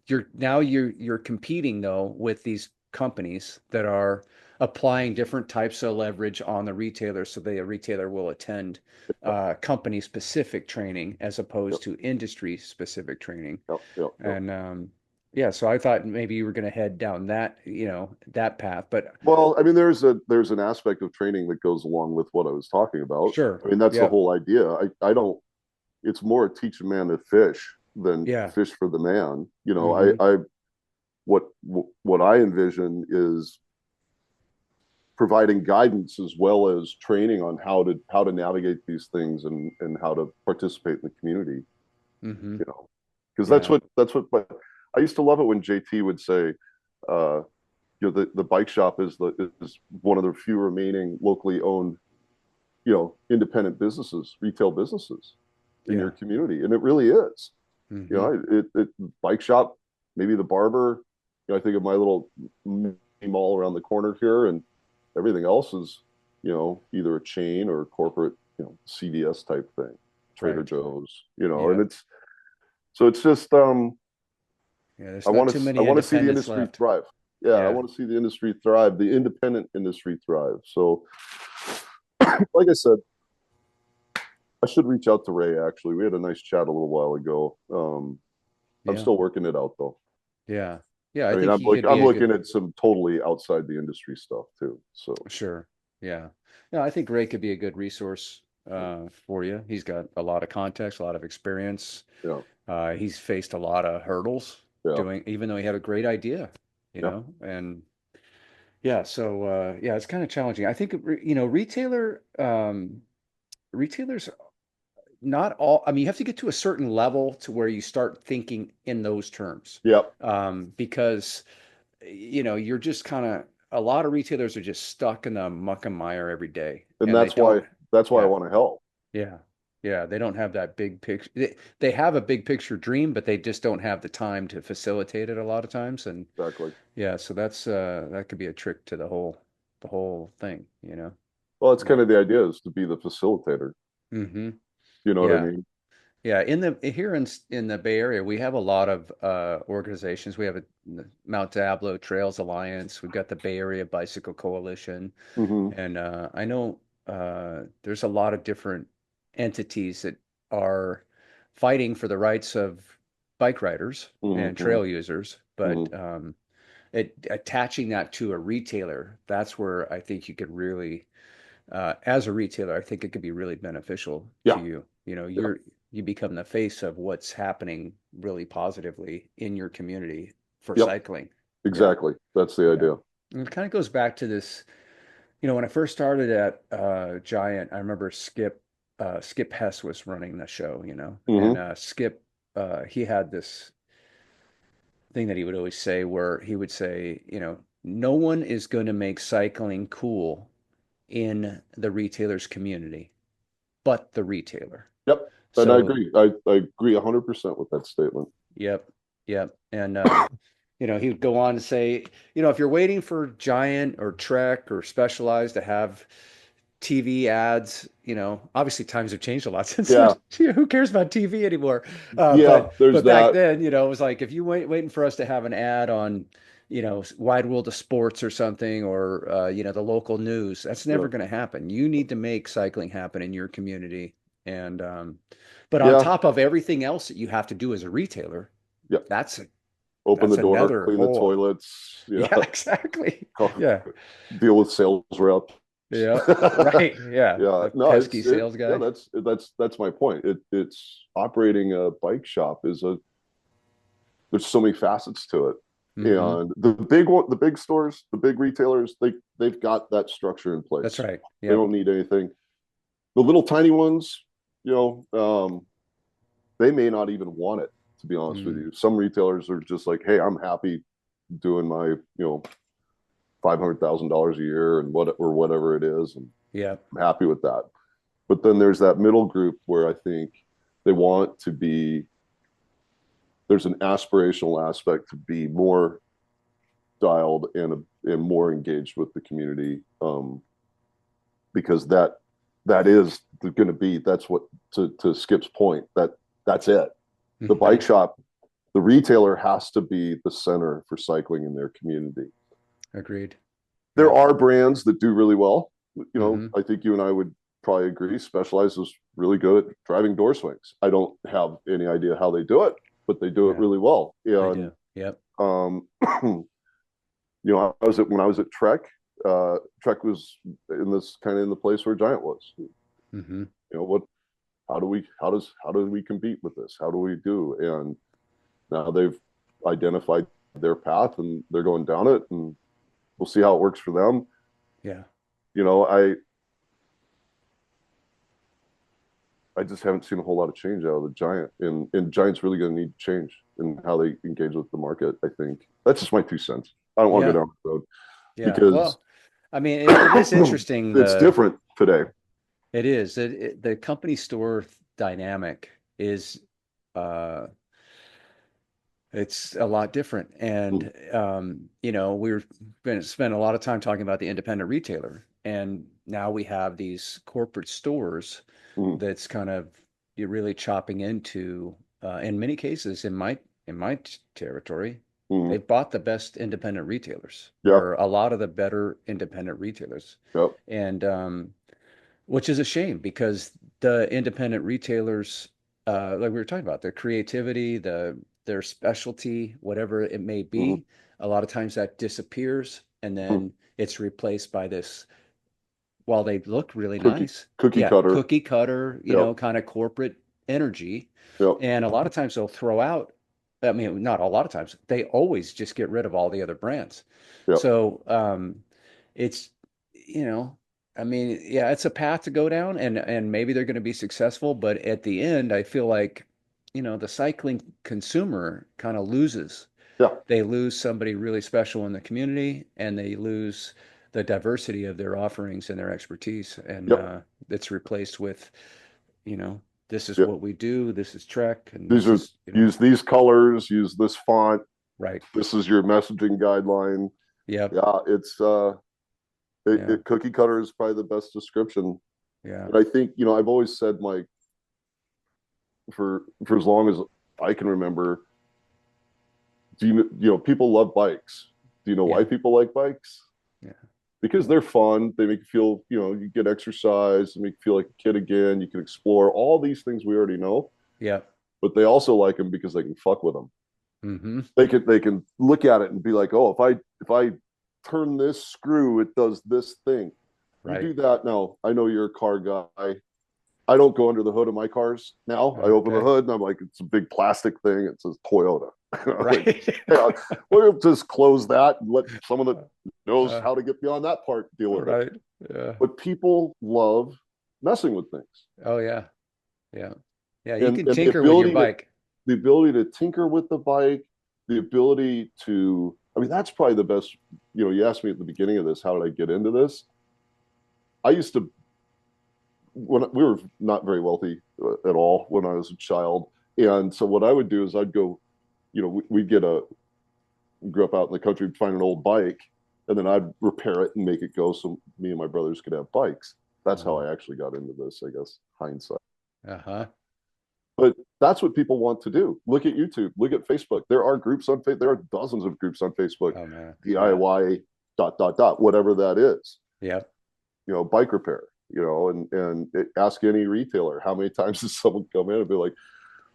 you're competing though with these companies that are applying different types of leverage on the retailer, so the retailer will attend Yep, company specific training as yep, opposed to industry specific training. yep, yep, yep. And yeah, so I thought maybe you were going to head down that path, but Well, I mean, there's an aspect of training that goes along with what I was talking about. sure. I mean, that's the Yep. whole idea. I don't. It's more teach a man to fish than Yeah. fish for the man. You know, Mm-hmm. I what I envision is providing guidance as well as training on how to navigate these things and how to participate in the community. Mm-hmm. You know, because Yeah. that's what. But I used to love it when JT would say, uh, the bike shop is one of the few remaining locally owned, independent businesses, retail businesses in your Yeah. community, and it really is. You Mm-hmm. know, it bike shop, maybe the barber. I think of my little mall around the corner here, and everything else is, either a chain or a corporate, CVS type thing, Trader Right. Joe's, and Yeah. it's just Yeah. There's I not want too to I many want to see the independents industry left. thrive. Yeah, I Yeah. want to see the industry thrive, the independent industry thrive. So, like I said, I should reach out to Ray. Actually, we had a nice chat a little while ago. I'm Yeah. still working it out though. Yeah. Yeah. I I mean, think I'm he like could be I'm a good, looking at some totally outside the industry stuff too. So, sure. Yeah. Yeah. I think Ray could be a good resource for you. He's got a lot of context, a lot of experience. yeah, He's faced a lot of hurdles yeah, even though he had a great idea, yeah, and yeah, so yeah, it's kind of challenging. I think, retailers, not all, I mean, you have to get to a certain level to where you start thinking in those terms. yeah. Because, you're just kind of, a lot of retailers are just stuck in the muck and mire every day And and they that's don't, why I yeah, want to help. yeah, yeah, they don't have that big picture. They have a big picture dream, but they just don't have the time to facilitate it a lot of times. And Exactly. yeah, so that could be a trick to the whole thing. Well, it's Yeah. kind of the idea is to be the facilitator. Hmm. You know what I Yeah. mean? Yeah, in the Bay Area, we have a lot of organizations. We have the Mount Diablo Trails Alliance. We've got the Bay Area Bicycle Coalition, Mm-hmm. and I know there's a lot of different entities that are fighting for the rights of bike riders and Mm-hmm. trail users. But Mm-hmm. attaching that to a retailer, that's where I think you could really as a retailer, I think it could be really beneficial to Yeah. you. Yeah. You become the face of what's happening really positively in your community for Yep. cycling. Yeah, Exactly. That's the yeah. idea. And it kind of goes back to this, when I first started at Giant, I remember Skip Hess was running the show, and Mm-hmm. Skip he had this thing that he would always say where he would say, no one is going to make cycling cool in the retailer's community but the retailer. Yep. And I So, agree. I agree 100% with that statement. yep, yep. And he would go on to say, if you're waiting for Giant or Trek or Specialized to have TV ads, obviously times have changed a lot since Yeah. who cares about TV anymore? Yeah. There's But back that. then, it was like if you waiting for us to have an ad on, Wide World of Sports or something, or the local news, that's Yeah. never going to happen. You need to make cycling happen in your community, and but on Yeah. top of everything else that you have to do as a retailer, Yeah. that's Open the that's door, another clean the whole. toilets. Yeah. Yeah, exactly. Yeah, Deal with sales reps. yeah, right. Yeah, Yeah. the No, pesky sales yeah, guy. that's my point. It's operating a bike shop is a there's so many facets to it. Hmm. And the big stores, the big retailers, they've got that structure in That's place. right. They Yep. don't need anything. The little tiny ones, you know, they may not even want it, to be honest with Mm. you. Some retailers are just like, hey, I'm happy doing my, $500,000 a year and whatever it is, and Yep. I'm happy with that. But then there's that middle group where I think they want to be. There's an aspirational aspect to be more dialed and more engaged with the community, because that is going to be, that's what, to Skip's point, that's it. The bike shop, the retailer has to be the center for cycling in their community. Agreed. There are brands that do really well. Mm-hmm. I think you and I would probably agree. Specialized is really good at driving door swings. I don't have any idea how they do it, but they do it really well. They And do. Yep. when I was at Trek, Trek was in this kind of in the place where Giant was. Mm-hmm. What? How do we compete with this? How do we do? And now they've identified their path and they're going down it, and we'll see how it works for them. Yeah. I just haven't seen a whole lot of change out of the Giant, and Giant's really going to need change in how they engage with the market. I think that's just my 2 cents. I don't want to go down the road Yeah. because Well, I mean, it is interesting. It's different today. It is. The company store dynamic is uh it's a lot different. And we've been spent a lot of time talking about the independent retailer. And now we have these corporate stores Mm-hmm. that's kind of you're really chopping into in many cases in my territory, Mm-hmm. they've bought the best independent retailers Yeah. or a lot of the better independent retailers. Yep. And which is a shame because the independent retailers, like we were talking about, their creativity, their specialty, whatever it may Mm-hmm. be, a lot of times that disappears and Mm-hmm. then it's replaced by this, while they look really Cookie nice, cookie yeah, cutter. cookie cutter, Yep. kind of corporate energy. Yep. And a lot of times they'll throw out, I mean, not a lot of times, they always just get rid of all the other brands. Yep. So it's, I mean, yeah, it's a path to go down and maybe they're going to be successful, but at the end, I feel like, the cycling consumer kind of loses. Yeah. They lose somebody really special in the community and they lose the diversity of their offerings and their expertise. And Yep. it's replaced with, you know, this is Yep. what we do, this is Trek, and These this are is, use these colors, use this font. right. This is your messaging guideline. Yep. Yeah, it's Yeah. cookie cutter is probably the best description. Yeah. And I think, I've always said, Mike, for as long as I can remember, people love bikes. Do you know why Yeah. people like bikes? Yeah. Because they're fun. They make you feel, you get exercise, they make you feel like a kid again. You can explore all these things we already know, Yep. but they also like them because they can fuck with them. Mm-hmm. They can look at it and be like, oh, if I turn this screw, it does this thing. You Right. do that now. I know you're a car guy. I don't go under the hood of my cars now. I open the Okay. hood and I'm like, it's a big plastic thing. It says Toyota. Like, Right. yeah, we'll just close that and let someone that knows Uh, how to get beyond that part deal with it. right. Yeah. But people love messing with things, Oh yeah. Yeah. Yeah. You can and the tinker with your ability to bike. tinker with the bike, the ability to. I mean, that's probably the best. You asked me at the beginning of this, how did I get into this? I used to, when we were not very wealthy at all when I was a child, and so what I would do is I'd go, we'd get grew up out in the country, we'd find an old bike, and then I'd repair it and make it go so me and my brothers could have bikes. That's how I actually got into this, I guess, hindsight. Uh-huh. But that's what people want to do. Look at YouTube, look at Facebook. There are groups on Facebook. There are dozens of groups on Facebook, Oh man. Yeah. DIY dot dot dot, whatever that is. Yep. Bike repair. Ask any retailer how many times does someone come in and be like,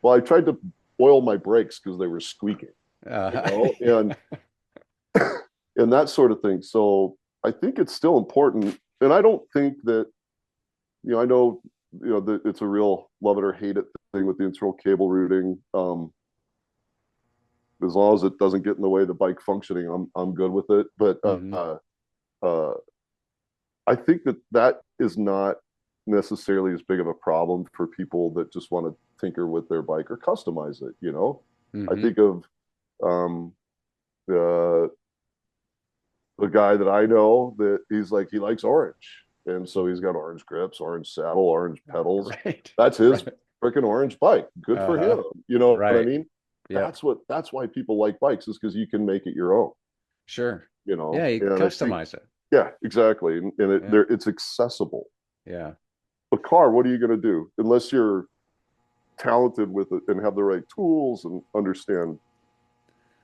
"Well, I tried to oil my brakes because they were squeaking," Uh, and and that sort of thing. So I think it's still important, and I don't think that I know that it's a real love it or hate it thing with the internal cable routing. As long as it doesn't get in the way of the bike functioning, I'm good with it. But mhm. uh, I think that is not necessarily as big of a problem for people that just want to tinker with their bike or customize it. I Mhm. think of the the guy that I know that he's like he likes orange, and so he's got orange grips, orange saddle, orange pedals. Right. That's his Right. freaking orange bike. Good for Uh-huh. him. You know what I Right. mean? Yep. That's why people like bikes, is because you can make it your own. Sure. you Yeah, know, you can and I think, customize it. yeah, exactly. And Yeah. it's accessible. Yeah. A car, what are you going to do? Unless you're talented with it and have the right tools and understand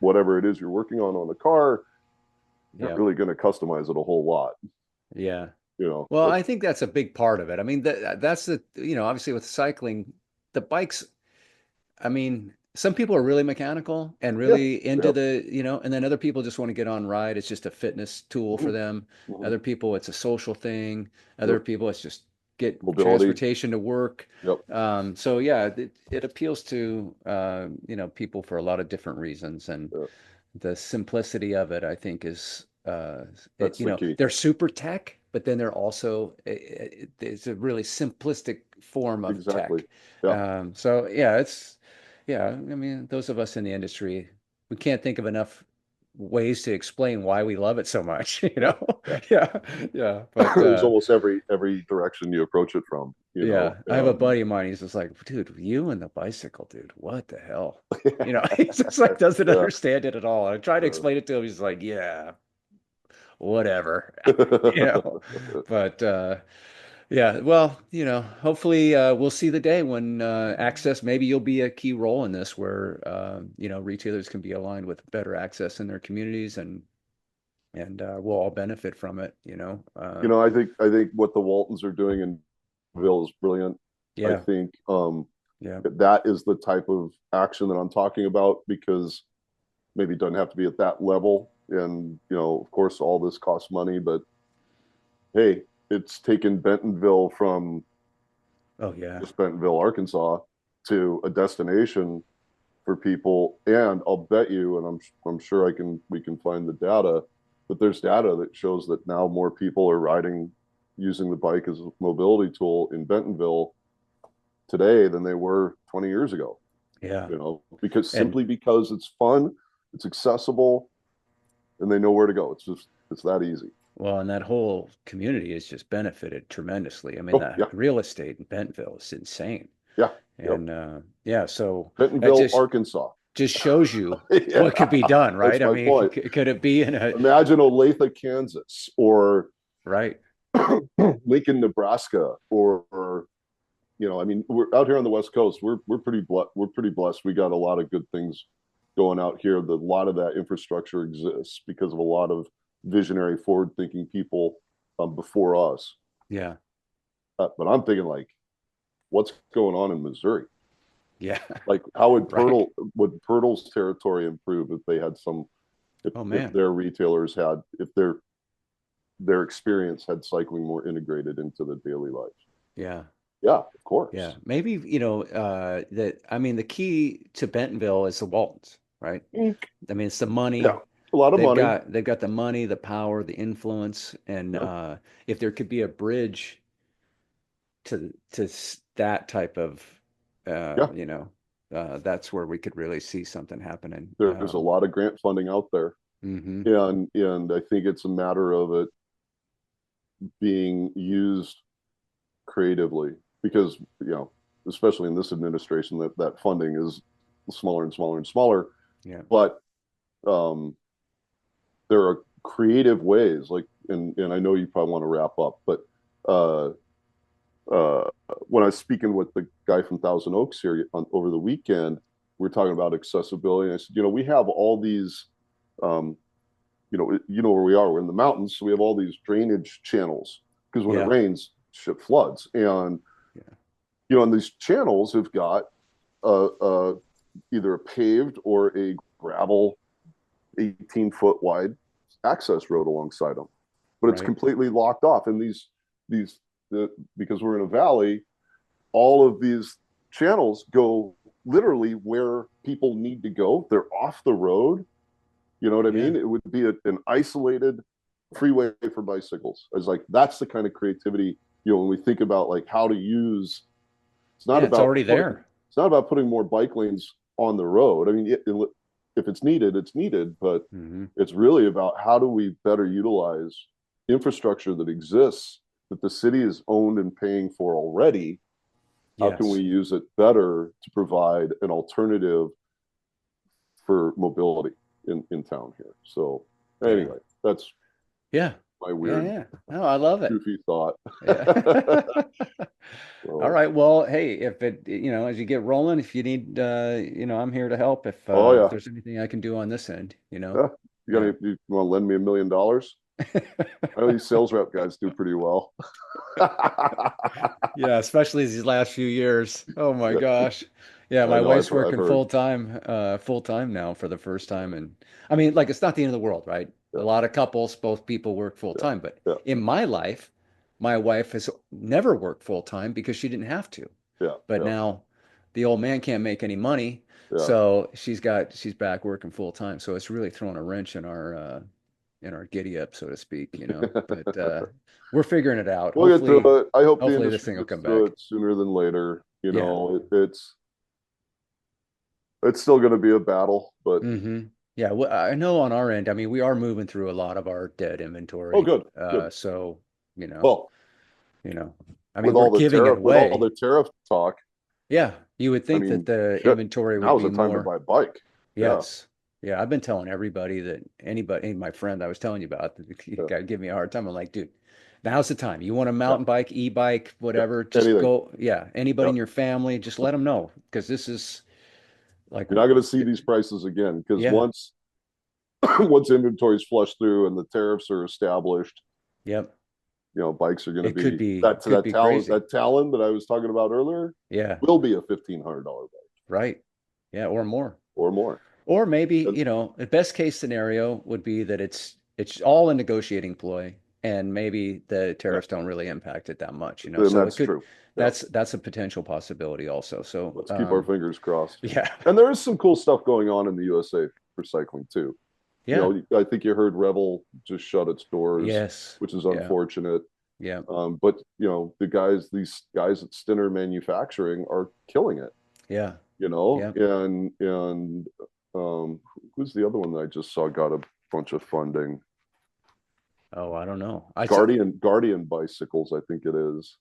whatever it is you're working on the car, you're not Yeah. really going to customize it a whole lot. Yeah. You know, Well, that's I think that's a big part of it. I mean, that's the, obviously with cycling, the bikes, I mean, some people are really mechanical and yeah, really into yeah, and then other people just want to get on ride. It's just a fitness tool for mm-hmm, them. mm-hmm, Other people, it's a social thing. Other yep, people, it's just get mobility, transportation to work. yep, So yeah, it appeals to people for a lot of different reasons, and yeah, the simplicity of it, I think, is that's the key. they're super tech, but then they're also it's a really simplistic form of Exactly. tech. Yeah, So yeah, yeah. I mean, those of us in the industry, we can't think of enough ways to explain why we love it so much, you yeah, know? yeah. Yeah, yeah. But There's almost every direction you approach it from, you know. yeah, I have a buddy of mine. He's just like, dude, you and the bicycle, dude, what the hell? He just like doesn't Yeah. understand it at all. And I try to Uh, explain it to him. He's like, yeah, whatever, you know. But yeah, well, hopefully we'll see the day when access, maybe you'll be a key role in this where retailers can be aligned with better access in their communities and we'll all benefit from it. I think what the Waltons are doing in Ville is brilliant. I Yeah, think yeah, that is the type of action that I'm talking about, because maybe it doesn't have to be at that level. And, of course, all this costs money, but hey, it's taken Bentonville from oh yeah, just Bentonville, Arkansas, to a destination for people. And I'll bet you, and I'm sure we can find the data, but there's data that shows that now more people are riding, using the bike as a mobility tool in Bentonville today than they were 20 years ago. yeah. Because And simply because it's fun, it's accessible, and they know where to go. It's that easy. well, and that whole community has just benefited tremendously. I mean, Oh the yeah, real estate in Bentonville is insane. yeah, yep. And yeah, so that Bentonville, just Arkansas. just shows you Yeah, what could be done, that's right? I my mean, point. could it be in a Imagine Olathe, Kansas, or right? Lincoln, Nebraska, or I mean, we're out here on the West Coast. We're pretty blessed. We got a lot of good things going out here. A lot of that infrastructure exists because of a lot of visionary, forward-thinking people before us. Yeah, But I'm thinking, like, what's going on in Missouri? yeah, Like, how right. would Pirtle's territory improve if they had Oh if man, their retailers had if their experience had cycling more integrated into the daily life? yeah, Yeah, of yeah. course. Maybe that. I mean, the key to Bentonville is the Waltons, right? I mean, it's the Yeah, money. a lot of money. They've got the money, the power, the influence, and Yeah, if there could be a bridge to that type of uh, yeah. you know that's where we could really see something happening. There's a lot of grant funding out there, Hmm. and I think it's a matter of it being used creatively, because especially in this administration, that funding is smaller and smaller and smaller. Yeah, But um, there are creative ways, like, and I know you probably want to wrap up, but uh, uh, when I was speaking with the guy from Thousand Oaks here over the weekend, we were talking about accessibility. And I said, we have all these, um, where we are. We're in the mountains, so we have all these drainage channels, because when it yeah, rains, shit floods. And yeah, and these channels have got either a paved or a gravel 18-foot wide access road alongside them, but it's right. completely locked off. And these because we're in a valley, all of these channels go literally where people need to go. They're off the road. You know what I Yeah, mean? It would be an isolated freeway for bicycles. It's like, that's the kind of creativity, when we think about, like, how to use. It's not yeah, it's about already putting. there. It's not about putting more bike lanes on the road. I mean, if it's needed, it's needed, but Hmm. it's really about how do we better utilize infrastructure that exists, that the city is owned and paying for already. How can we Yes. use it better to provide an alternative for mobility in town here? So Yeah. Anyway, that's Yeah. my Yeah. weird, Yeah. No, I love it. goofy thought. Yeah. All So, right. Well, hey, if it, as you get rolling, if you need, I'm here to help oh if yeah, there's anything I can do on this end. yeah. Yeah. You want to lend me $1 million? I know these sales rep guys do pretty well. Yeah, especially these last few years. Oh my Yeah, gosh. Yeah, I my know. wife's I've working heard. full time now for the first time. And I mean, like, it's not the end of the world, right? A Yeah, lot of couples, both people work full yeah, time. But yeah, in my life, my wife has never worked full time because she didn't have to. yeah, But yeah, now the old man can't make any money, yeah. so she's back working full time. So it's really throwing a wrench in our giddy up, so to speak. But we're figuring it out. We'll get through it. I hope the Hopefully this industry thing will gets come through back. it sooner than later. Yeah. It's still going to be a battle, but Yeah, well, I know on our end, I mean, we are moving through a lot of our dead oh, inventory. good, good. So, you know, Well, you know, I mean, we're giving it with all the away. tariff talk, Yeah, you would I think that mean, the shit. inventory would Now's be the time to more. buy a bike. Yeah, Yes. Yeah, I've been telling everybody that anybody, my friend I was telling you about, the yeah, guy give me a hard time. I'm like, dude, now's the time. You want a yeah, mountain bike, e-bike, yeah. whatever, just Anything. go. Yeah, anybody Yeah, in your family, just let them know because this is like, you're not going to see these prices again because yeah, once inventory's flushed through and the tariffs are established, yep. bikes are going to It could be be could be crazy. that Talon that I was talking about earlier Yeah, will be a $1,500 bike right. Yeah, or more. or more. Or maybe, And, the best case scenario would be that it's all a negotiating ploy and maybe the yeah, tariffs don't really impact it that much. and So it that's could true. Yeah, that's a potential possibility also. So let's keep our fingers crossed. yeah. And there is some cool stuff going on in the USA for cycling too. Yeah. I think you heard Revel just shut its doors, Yes. which is Yeah. unfortunate. Yeah. But these guys at Stinner Manufacturing are killing it. Yeah. Yeah. And who's the other one that I just saw got a bunch of funding? Oh, I don't know. I saw, Guardian Bicycles, I think it is.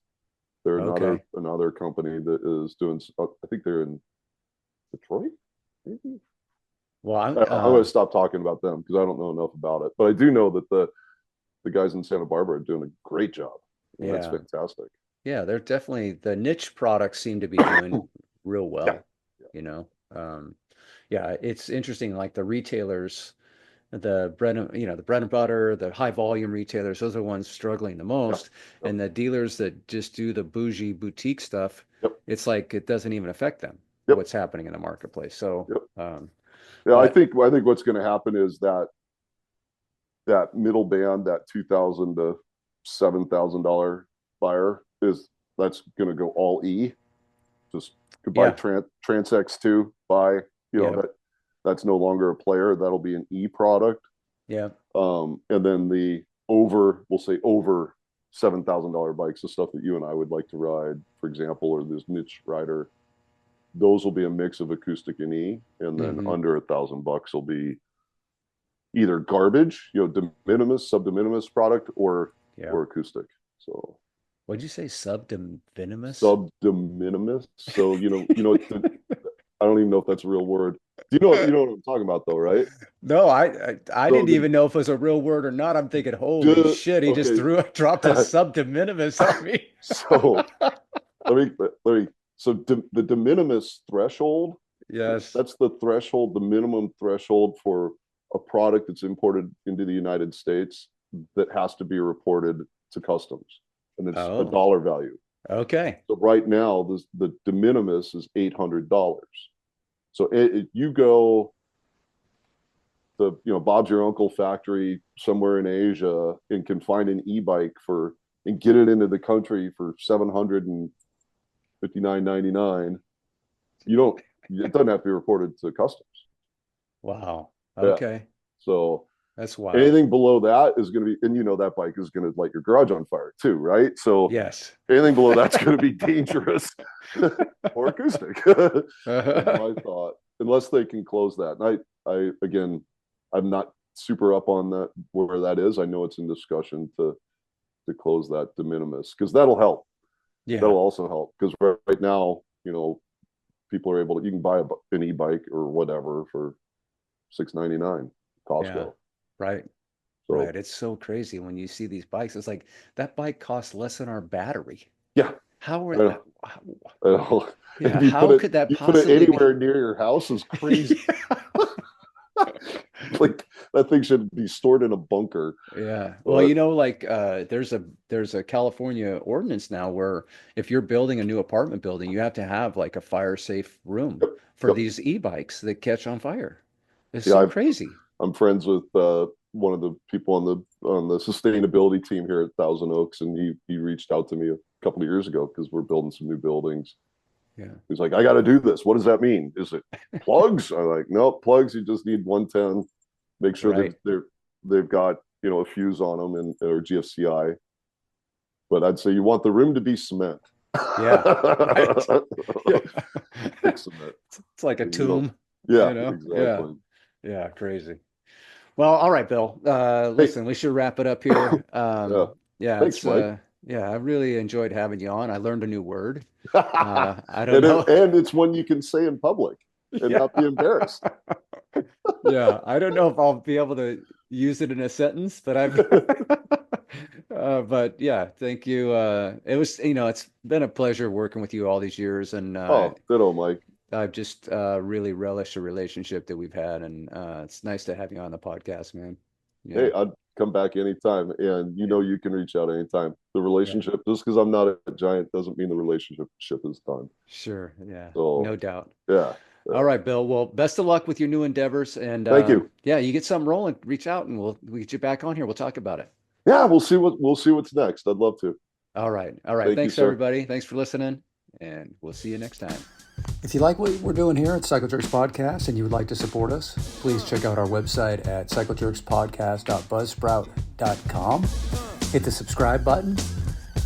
They're okay. another company that is doing. I think they're in Detroit, maybe. Well, I'm going to stop talking about them because I don't know enough about it. But I do know that the guys in Santa Barbara are doing a great job. That's yeah. fantastic. Yeah, they're definitely the niche products seem to be doing real Yeah, well, you know. Um, yeah, it's interesting like the retailers the bread and butter, the high volume retailers, those are the ones struggling the yeah, most. yep, And the dealers that just do the bougie boutique stuff, yep, it's like it doesn't even affect them, yep, what's happening in the marketplace. So, yep. Yeah, but I think what's going to happen is that middle band, that 2,000 to $7,000 buyer that's going to go all E. Just goodbye yeah, Trans X2. Buy yeah, that's no longer a player. That'll be an E product. yeah, And then we'll say over $7,000 bikes, the stuff that you and I would like to ride, for example, or this niche rider, those will be a mix of acoustic and E, and then hmm under $1,000 will be either garbage, de minimis, sub de minimis product, yeah. or acoustic. So What'd you say? Subvenomous? sub de minimis. So I don't even know if that's a real word. You know what I'm talking about though, right? No, I So didn't even know if it was a real word or not. I'm thinking, holy the shit, he just okay. dropped a sub de minimis on me. So let me so the de minimis threshold, Yes. that's the threshold, the minimum threshold for a product that's imported into the United States that has to be reported to customs, and it's a Oh, dollar value. okay. So right now, the de minimis is $800. So you go to Bob's your uncle factory somewhere in Asia and can find an e-bike and get it into the country for $759.99. You don't. It doesn't have to be reported to customs. Wow. Yeah. Okay. So That's wild. anything below that is going to be, and that bike is going to light your garage on fire too, right? So Yes. anything below that's going to be dangerous or acoustic. That's my thought. Unless they can close that. And I again, I'm not super up on that where that is. I know it's in discussion to close that de minimis because that'll help. Yeah. That'll also help because right now, people are able to you can buy an e-bike or whatever for $699 Yeah. Costco. Right. So It's so crazy when you see these bikes. It's like that bike costs less than our battery. yeah, How I are, know. how, I know. yeah, If you how could that put it possibly be? anywhere near your house is crazy. Yeah. Like that thing should be stored in a bunker. Yeah. Well, But like there's a California ordinance now where if you're building a new apartment building, you have to have like a fire safe room yep, for yep. these e-bikes that catch on fire. It's Yeah, so crazy. I'm friends with one of the people on the sustainability team here at Thousand Oaks, and he reached out to me a couple of years ago because we're building some new buildings. Yeah. He's like, I got to do this. What does that mean? Is it plugs? I'm like, no, plugs. You just need 110. Make sure Right. they've got a fuse on them and or GFCI. But I'd say you want the rim to be cement. Yeah. Right. Yeah. Thick cement. It's like a You don't. tomb, Yeah, Yeah. exactly. Yeah, crazy. Well, all right, Bill. Hey, Listen, we should wrap it up here. yeah. Yeah, Thanks, Mike. I really enjoyed having you on. I learned a new word. I don't and know. and it's one you can say in public and Yeah. not be embarrassed. Yeah, I don't know if I'll be able to use it in a sentence, but but yeah, thank you. It's been a pleasure working with you all these years, and Oh, ditto, Mike. I've just really relished the relationship that we've had, and it's nice to have you on the podcast, man. Yeah, Hey, I'd come back anytime, and yeah, you can reach out anytime. The yeah, relationship, just because I'm not a giant, doesn't mean the relationship is done. sure, yeah, So, no doubt. yeah, All yeah. right, Bill. Well, best of luck with your new endeavors, and Thank you. yeah, you get something rolling, reach out, and we'll get you back on here. We'll talk about it. Yeah, we'll see what's next. I'd love to. All right, all right. Thank you, Thanks, sir. everybody. Thanks for listening, and we'll see you next time. If you like what we're doing here at Cycle Jerks Podcast and you would like to support us, please check out our website at cyclejerkspodcast.buzzsprout.com. Hit the subscribe button.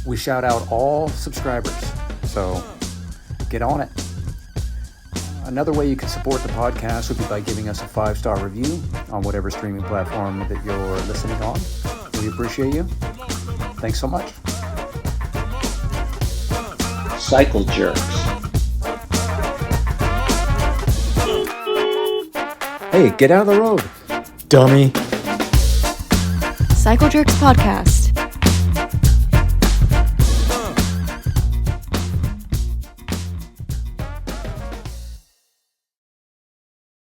We shout out all subscribers, so get on it. Another way you can support the podcast would be by giving us a 5-star review on whatever streaming platform that you're listening on. We appreciate you. Thanks so much. Cycle Jerks. Hey, get out of the road, dummy. Cycle Jerks Podcast.